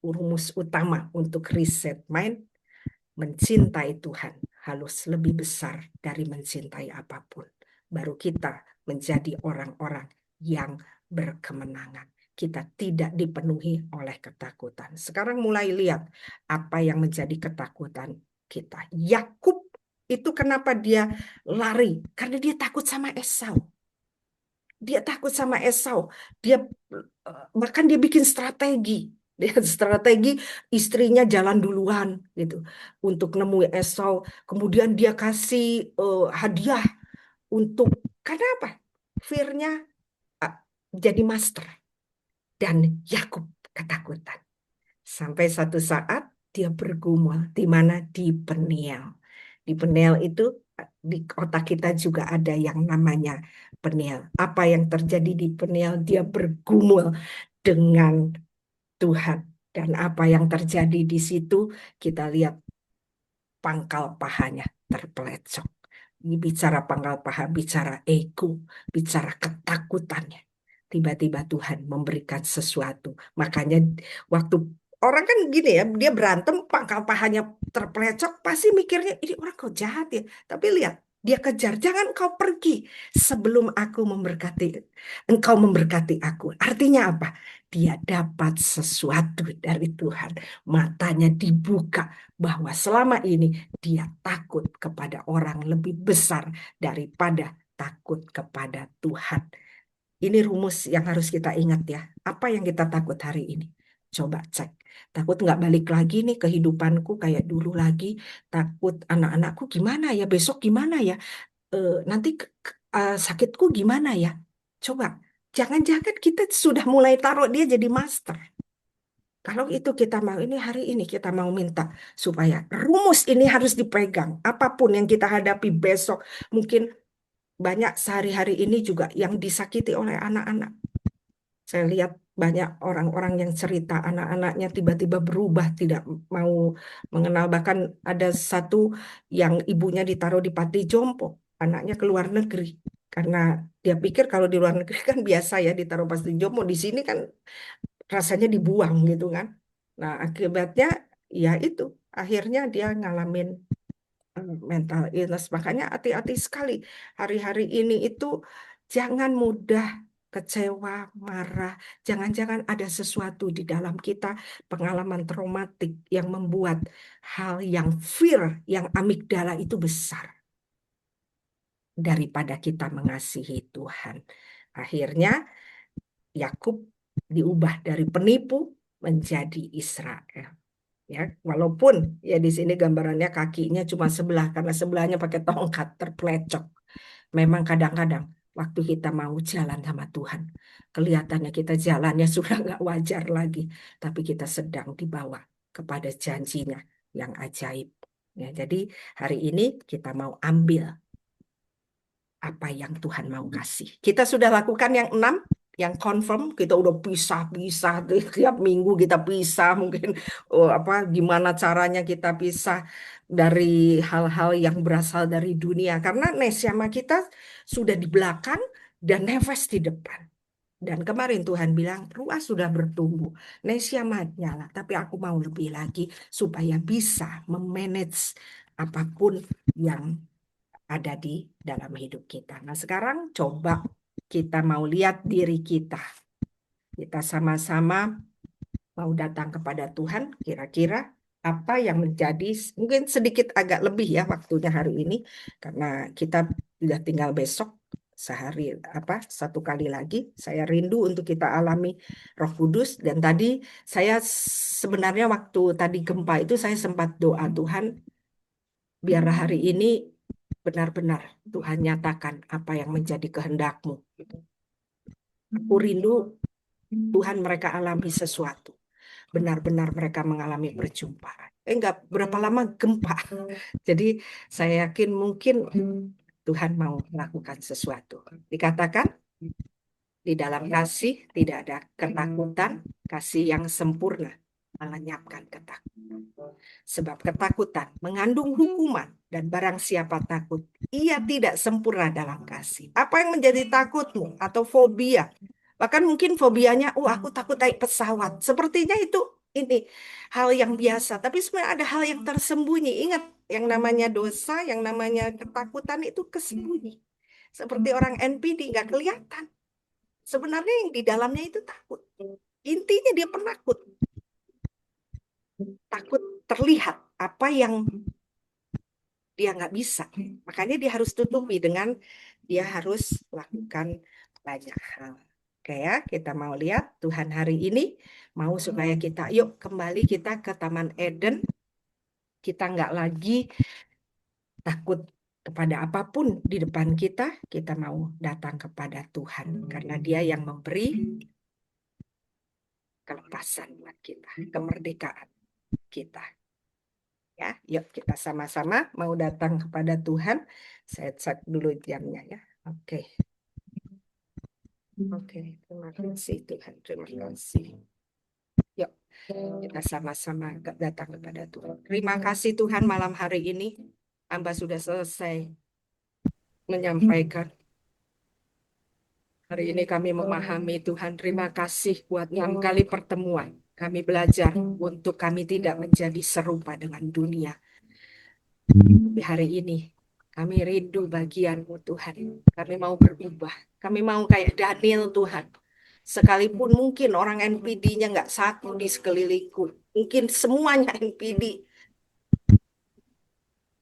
rumus utama untuk reset mind, mencintai Tuhan harus lebih besar dari mencintai apapun. Baru kita menjadi orang-orang yang berkemenangan. Kita tidak dipenuhi oleh ketakutan. Sekarang mulai lihat apa yang menjadi ketakutan kita. Yakub itu kenapa dia lari? Karena dia takut sama Esau. Dia takut sama Esau. Dia bahkan dia bikin strategi. Dia strategi istrinya jalan duluan gitu untuk nemui Esau. Kemudian dia kasih hadiah untuk karena apa? Fear-nya uh, jadi master dan Yakub ketakutan. Sampai satu saat dia bergumul di mana di Peniel. Di Peniel itu di otak kita juga ada yang namanya Peniel. Apa yang terjadi di Peniel? Dia bergumul dengan Tuhan. Dan apa yang terjadi di situ kita lihat pangkal pahanya terpelecok. Ini bicara pangkal paha, bicara ego, bicara ketakutannya. Tiba-tiba Tuhan memberikan sesuatu. Makanya waktu orang kan gini ya, dia berantem, pangkal pahanya terpelecok, pasti mikirnya, ini orang kok jahat ya. Tapi lihat, dia kejar, jangan kau pergi sebelum aku memberkati, engkau memberkati aku. Artinya apa? Dia dapat sesuatu dari Tuhan. Matanya dibuka bahwa selama ini dia takut kepada orang lebih besar daripada takut kepada Tuhan. Ini rumus yang harus kita ingat ya. Apa yang kita takut hari ini? Coba cek. Takut nggak balik lagi nih kehidupanku kayak dulu lagi. Takut anak-anakku gimana ya? Besok gimana ya? Nanti sakitku gimana ya? Coba. Jangan-jangan kita sudah mulai taruh dia jadi master. Kalau itu kita mau, ini hari ini kita mau minta supaya rumus ini harus dipegang. Apapun yang kita hadapi besok, mungkin banyak sehari-hari ini juga yang disakiti oleh anak-anak. Saya lihat banyak orang-orang yang cerita anak-anaknya tiba-tiba berubah, tidak mau mengenal. Bahkan ada satu yang ibunya ditaruh di panti jompo, anaknya ke luar negeri. Karena dia pikir kalau di luar negeri kan biasa ya ditaruh panti jompo. Di sini kan rasanya dibuang gitu kan. Nah, akibatnya ya itu, akhirnya dia ngalamin mental illness. Makanya hati-hati sekali hari-hari ini itu jangan mudah kecewa, marah. Jangan-jangan ada sesuatu di dalam kita, pengalaman traumatik yang membuat hal yang fear, yang amigdala itu besar daripada kita mengasihi Tuhan. Akhirnya Yakub diubah dari penipu menjadi Israel. Ya, walaupun ya di sini gambarannya kakinya cuma sebelah karena sebelahnya pakai tongkat terpelecok. Memang kadang-kadang waktu kita mau jalan sama Tuhan, kelihatannya kita jalannya sudah nggak wajar lagi, tapi kita sedang dibawa kepada janjinya yang ajaib. Ya, jadi hari ini kita mau ambil apa yang Tuhan mau kasih. Kita sudah lakukan yang 6, yang confirm, kita udah pisah-pisah tiap minggu kita pisah mungkin apa gimana caranya kita pisah dari hal-hal yang berasal dari dunia karena neshama kita sudah di belakang dan nefas di depan. Dan kemarin Tuhan bilang, ruas sudah bertumbuh, neshama nyala, tapi aku mau lebih lagi supaya bisa memanage apapun yang ada di dalam hidup kita. Nah, sekarang coba kita mau lihat diri kita. Kita sama-sama mau datang kepada Tuhan, kira-kira apa yang menjadi, mungkin sedikit agak lebih ya waktunya hari ini, karena kita sudah tinggal besok, sehari apa satu kali lagi. Saya rindu untuk kita alami Roh Kudus. Dan tadi saya sebenarnya waktu tadi gempa itu saya sempat doa, Tuhan, biar hari ini benar-benar Tuhan nyatakan apa yang menjadi kehendak-Mu. Aku rindu Tuhan mereka alami sesuatu. Benar-benar mereka mengalami perjumpaan. Enggak berapa lama gempa. Jadi saya yakin mungkin Tuhan mau melakukan sesuatu. Dikatakan di dalam kasih tidak ada ketakutan, kasih yang sempurna melenyapkan ketakutan. Sebab ketakutan mengandung hukuman dan barang siapa takut, ia tidak sempurna dalam kasih. Apa yang menjadi takutmu atau fobia? Bahkan mungkin fobianya, aku takut naik pesawat. Sepertinya itu ini hal yang biasa, tapi sebenarnya ada hal yang tersembunyi. Ingat, yang namanya dosa, yang namanya ketakutan itu kesembunyi. Seperti orang NPD nggak kelihatan. Sebenarnya yang di dalamnya itu takut. Intinya dia penakut. Takut terlihat apa yang dia nggak bisa. Makanya dia harus tutupi dengan dia harus lakukan banyak hal. Oke ya, kita mau lihat Tuhan hari ini mau supaya kita, yuk kembali kita ke Taman Eden. Kita nggak lagi takut kepada apapun di depan kita. Kita mau datang kepada Tuhan karena Dia yang memberi kelepasan buat kita, kemerdekaan kita. Ya, yuk kita sama-sama mau datang kepada Tuhan. Saya cek dulu jamnya ya. Oke. Oke, terima kasih Tuhan, terima kasih. Yuk, kita sama-sama datang kepada Tuhan. Terima kasih Tuhan malam hari ini. Hamba sudah selesai menyampaikan. Hari ini kami memahami Tuhan, terima kasih buat yang kali pertemuan. Kami belajar untuk kami tidak menjadi serupa dengan dunia. Di hari ini kami rindu bagian-Mu Tuhan. Kami mau berubah. Kami mau kayak Daniel Tuhan. Sekalipun mungkin orang NPD-nya nggak satu di sekelilingku. Mungkin semuanya NPD.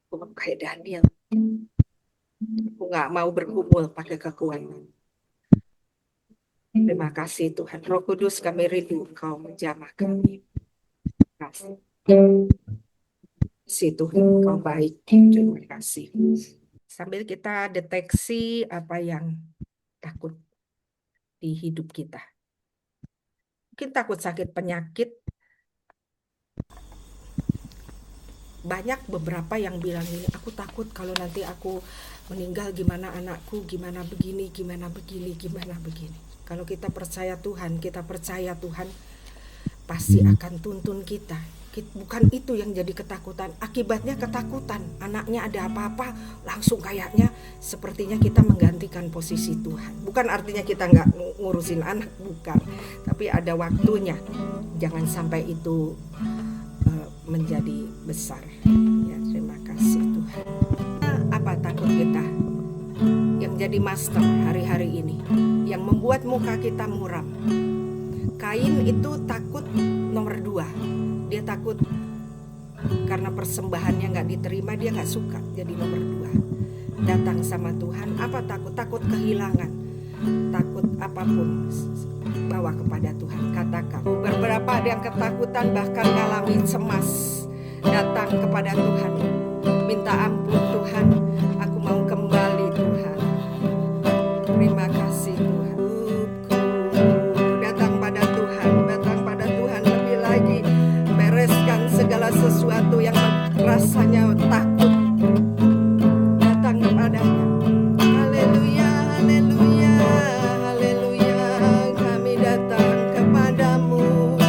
Aku mau kayak Daniel. Aku nggak mau bergumul pakai kekuatan. Terima kasih Tuhan. Roh Kudus, kami rindu Engkau menjamah kami. Terima kasih Tuhan, Engkau baik. Terima kasih. Sambil kita deteksi apa yang takut di hidup kita. Mungkin takut sakit penyakit. Banyak beberapa yang bilang ini, aku takut kalau nanti aku meninggal gimana anakku, gimana begini, gimana begini, gimana begini. Kalau kita percaya Tuhan, pasti akan tuntun kita. Bukan itu yang jadi ketakutan. Akibatnya ketakutan. Anaknya ada apa-apa, langsung kayaknya sepertinya kita menggantikan posisi Tuhan. Bukan artinya kita nggak ngurusin anak, bukan. Tapi ada waktunya. Jangan sampai itu menjadi besar. Ya, terima kasih Tuhan. Apa takut kita? Yang jadi master hari-hari ini, yang membuat muka kita muram. Kain itu takut nomor 2. Dia takut karena persembahannya nggak diterima, dia nggak suka jadi nomor 2. Datang sama Tuhan, apa takut? Takut kehilangan, takut apapun. bawa kepada Tuhan, katakan. Beberapa ada yang ketakutan, bahkan ngalami cemas. Datang kepada Tuhan, minta ampun Tuhan, aku mau kembali Tuhan. Terima kasih Tuhan. Datang pada Tuhan lebih lagi. Bereskan segala sesuatu yang rasanya takut. Datang kepadanya. Haleluya, haleluya, haleluya. Kami datang kepadamu.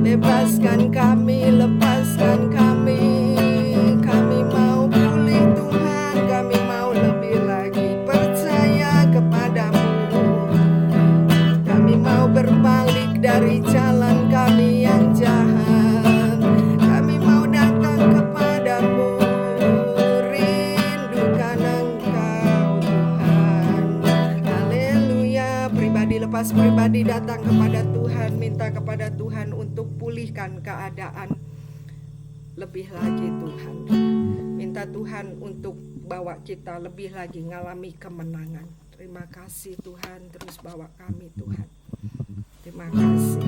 Lepaskan kami, lepaskan kami. Kami mau pulih Tuhan, kami mau lebih lagi percaya kepadamu. Kami mau berbalik dari jalan kami yang jahat. Kami mau datang kepadamu, rindukan Engkau Tuhan. Haleluya. Pribadi lepas pribadi datang kepada Tuhan, minta kepada Tuhan untuk pulihkan keadaan lebih lagi Tuhan. Minta Tuhan untuk bawa kita lebih lagi ngalami kemenangan. Terima kasih Tuhan, terus bawa kami Tuhan. Terima kasih.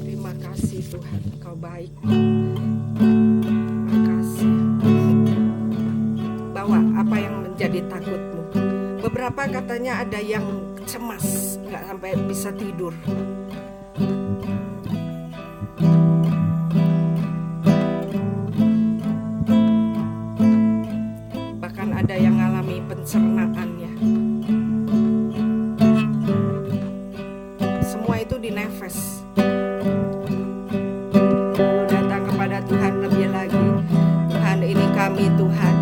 Terima kasih Tuhan, Kau baik. Terima kasih. Bawa apa yang menjadi takutmu. Beberapa katanya ada yang cemas, nggak sampai bisa tidur. Bahkan ada yang mengalami pencernaannya. Semua itu di nefes. Datang kepada Tuhan lebih lagi. Tuhan, ini kami Tuhan.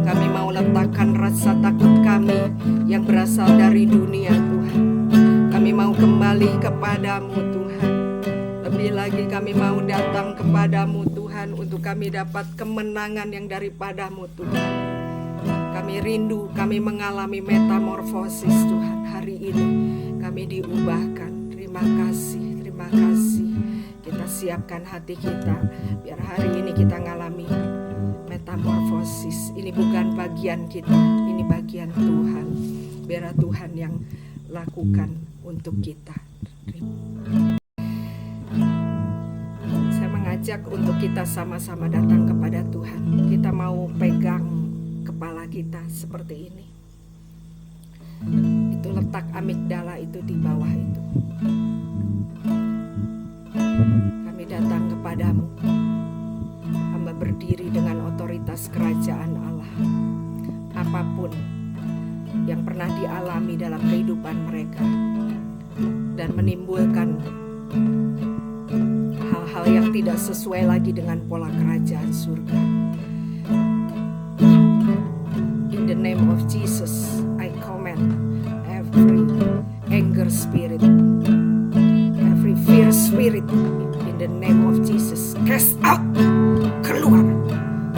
Kami mau letakkan rasa takut kami yang berasal dari dunia Tuhan. Kami mau kembali kepadamu Tuhan. Lebih lagi kami mau datang kepadamu Tuhan, untuk kami dapat kemenangan yang daripadamu Tuhan. Kami rindu, kami mengalami metamorfosis Tuhan. Hari ini kami diubahkan. Terima kasih, terima kasih. Kita siapkan hati kita, biar hari ini kita ngalami metamorfosis. Ini bukan bagian kita, ini bagian Tuhan. Biar Tuhan yang lakukan untuk kita. Saya mengajak untuk kita sama-sama datang kepada Tuhan. Kita mau pegang kepala kita seperti ini. Itu letak amigdala itu di bawah itu. Kami datang kepadamu. Hamba berdiri dengan otoritas kerajaan Allah. Apapun yang pernah dialami dalam kehidupan mereka dan menimbulkan hal-hal yang tidak sesuai lagi dengan pola kerajaan surga. In the name of Jesus, I command every anger spirit, every fear spirit, in the name of Jesus, cast out,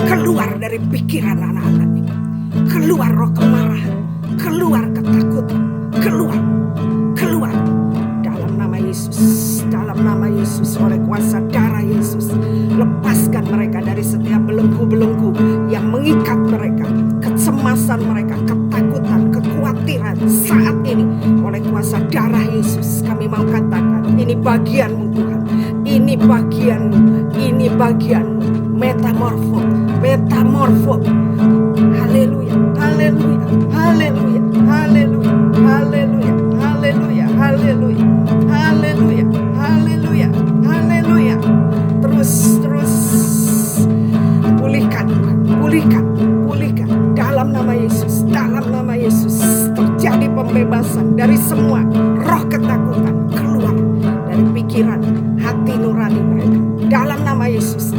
keluar dari pikiran anak-anak ini, keluar roh kemarahan, keluar ketakutan, keluar dalam nama Yesus, oleh kuasa darah Yesus. Lepaskan mereka dari setiap belenggu-belenggu yang mengikat mereka, kecemasan mereka, ketakutan, kekhawatiran saat ini oleh kuasa darah Yesus. Kami mau katakan, ini bagianmu Tuhan, ini bagianmu, metamorfo. Haleluya, haleluya, haleluya, haleluya, haleluya, haleluya, haleluya, haleluya, haleluya, haleluya. Terus pulihkan dalam nama Yesus, terjadi pembebasan dari semua roh ketakutan, keluar dari pikiran hati nurani mereka dalam nama Yesus.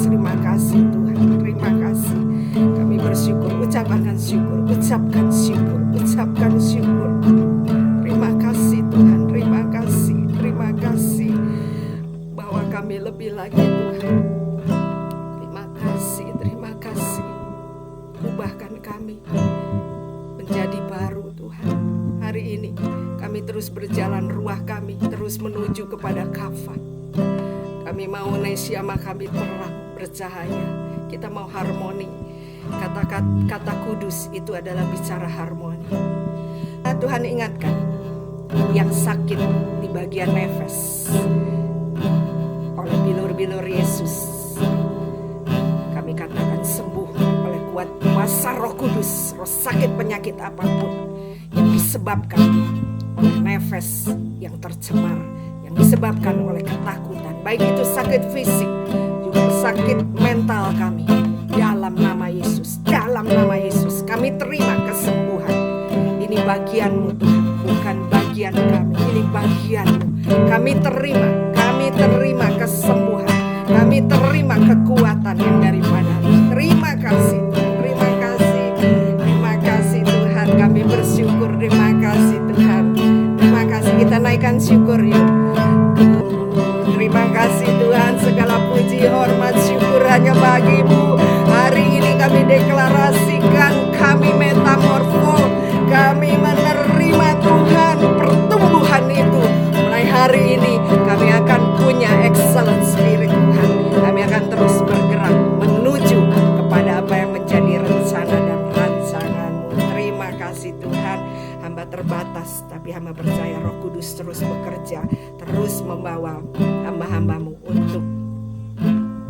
Terima kasih Tuhan, terima kasih. Kami bersyukur, ucapkan syukur. Terima kasih Tuhan, terima kasih bahwa kami lebih lagi Tuhan. Terima kasih. Ubahkan kami menjadi baru Tuhan. Hari ini kami terus berjalan, ruah kami terus menuju kepada Kafah. Kami mau Nesiama kami terang bercahaya. Kita mau harmoni. Kata-kata kudus itu adalah bicara harmoni. Tuhan ingatkan yang sakit di bagian nefes oleh bilur-bilur Yesus, kami katakan sembuh oleh kuat kuasa Roh Kudus. Roh sakit penyakit apapun yang disebabkan oleh nefes yang tercemar, yang disebabkan oleh ketakutan, baik itu sakit fisik juga sakit mental kami, dalam nama Yesus, dalam nama Yesus kami terima kesembuhan. Ini bagianmu Tuhan, bukan bagian kami. Ini bagianmu. Kami terima kesembuhan. Kami terima kekuatan yang daripada-Mu. Terima kasih, terima kasih, terima kasih Tuhan. Kami bersyukur, terima kasih Tuhan. Terima kasih, kita naikkan syukur yuk. Terima kasih Tuhan, segala puji, hormat, syukur hanya bagi-Mu. Hari ini kami deklarasikan, kami metamorfo, kami menerima Tuhan pertumbuhan itu. Mulai hari ini kami akan punya excellent spirit Tuhan. Kami akan terus bergerak menuju kepada apa yang menjadi rencana dan rancangan-Mu. Terima kasih Tuhan. Hamba terbatas, tapi hamba percaya Roh Kudus terus bekerja, terus membawa hamba-hamba-Mu untuk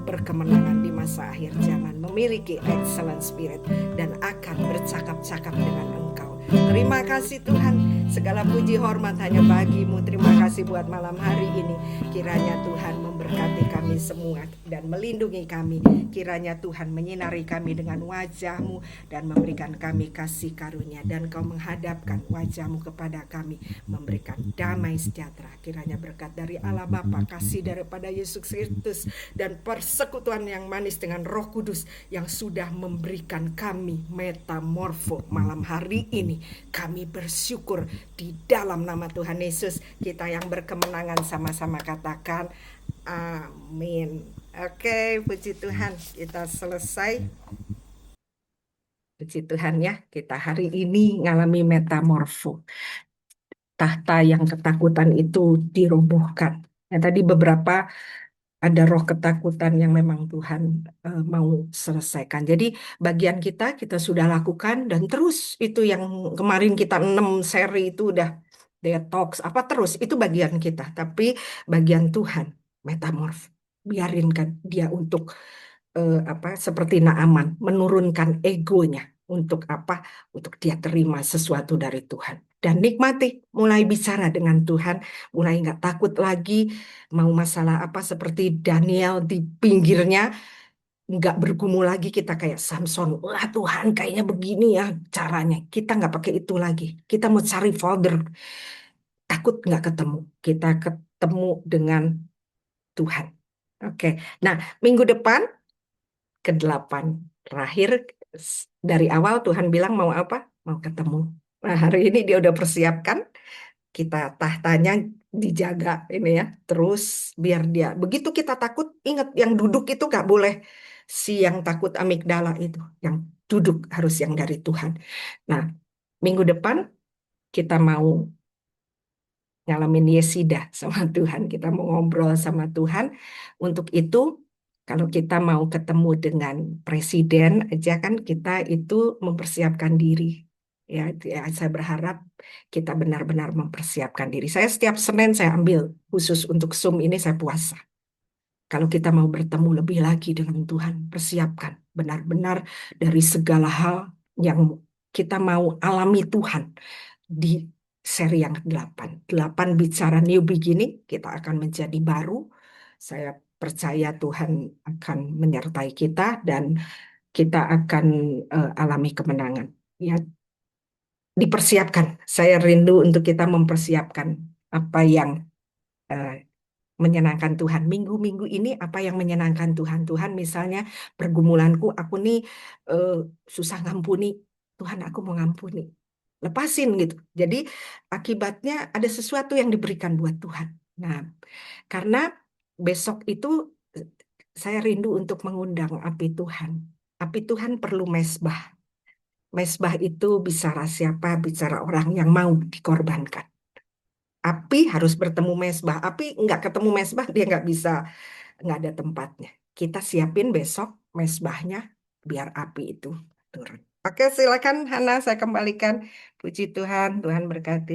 berkemenangan di masa akhir zaman, memiliki excellent spirit dan akan bercakap-cakap dengan Engkau. Terima kasih Tuhan, segala puji hormat hanya bagi-Mu. Terima kasih buat malam hari ini. Kiranya Tuhan memberkati kami semua dan melindungi kami. Kiranya Tuhan menyinari kami dengan wajah-Mu dan memberikan kami kasih karunia. Dan Kau menghadapkan wajah-Mu kepada kami, memberikan damai sejahtera. Kiranya berkat dari Allah Bapa, kasih daripada Yesus Kristus, dan persekutuan yang manis dengan Roh Kudus yang sudah memberikan kami metamorfo malam hari ini. Kami bersyukur di dalam nama Tuhan Yesus. Kita yang berkemenangan sama-sama katakan amin. Oke, puji Tuhan, kita selesai. Puji Tuhan ya, kita hari ini ngalami metamorfo. Tahta yang ketakutan itu dirobohkan. Ya, tadi beberapa ada roh ketakutan yang memang Tuhan mau selesaikan. Jadi bagian kita sudah lakukan, dan terus itu yang kemarin kita 6 seri itu udah detox apa terus itu bagian kita. Tapi bagian Tuhan metamorf, biarinkan dia untuk seperti Naaman menurunkan egonya untuk apa? Untuk dia terima sesuatu dari Tuhan dan nikmati, mulai bicara dengan Tuhan, mulai nggak takut lagi. Mau masalah apa seperti Daniel di pinggirnya, nggak bergumul lagi kita kayak Samson. Wah Tuhan kayaknya begini ya caranya. Kita nggak pakai itu lagi. Kita mau cari folder. Takut nggak ketemu. Kita ketemu dengan Tuhan. Oke. Nah, minggu depan ke-8 terakhir, dari awal Tuhan bilang mau apa? Mau ketemu. Nah, hari ini dia udah persiapkan. Kita tahtanya dijaga ini ya, terus biar dia begitu kita takut, ingat yang duduk itu gak boleh si yang takut amigdala itu, yang duduk harus yang dari Tuhan. Nah, minggu depan kita mau ngalamin Yesida sama Tuhan, kita mau ngobrol sama Tuhan. Untuk itu kalau kita mau ketemu dengan presiden aja kan, kita itu mempersiapkan diri. Ya, saya berharap kita benar-benar mempersiapkan diri. Saya setiap Senin saya ambil khusus untuk Zoom ini, saya puasa. Kalau kita mau bertemu lebih lagi dengan Tuhan, persiapkan benar-benar dari segala hal yang kita mau alami Tuhan di seri yang ke-8. 8 bicara new beginning, kita akan menjadi baru. Saya percaya Tuhan akan menyertai kita dan kita akan alami kemenangan. Ya, dipersiapkan. Saya rindu untuk kita mempersiapkan apa yang menyenangkan Tuhan. Minggu-minggu ini apa yang menyenangkan Tuhan. Tuhan misalnya pergumulanku, aku nih susah ngampuni. Tuhan aku mau ngampuni. Lepasin gitu. Jadi akibatnya ada sesuatu yang diberikan buat Tuhan. Nah, karena besok itu saya rindu untuk mengundang api Tuhan. Api Tuhan perlu mesbah. Mesbah itu bicara siapa? Bicara orang yang mau dikorbankan. Api harus bertemu mesbah. Api nggak ketemu mesbah, dia nggak bisa, nggak ada tempatnya. Kita siapin besok mesbahnya biar api itu turun. Oke, silakan Hana, saya kembalikan. Puji Tuhan, Tuhan berkati.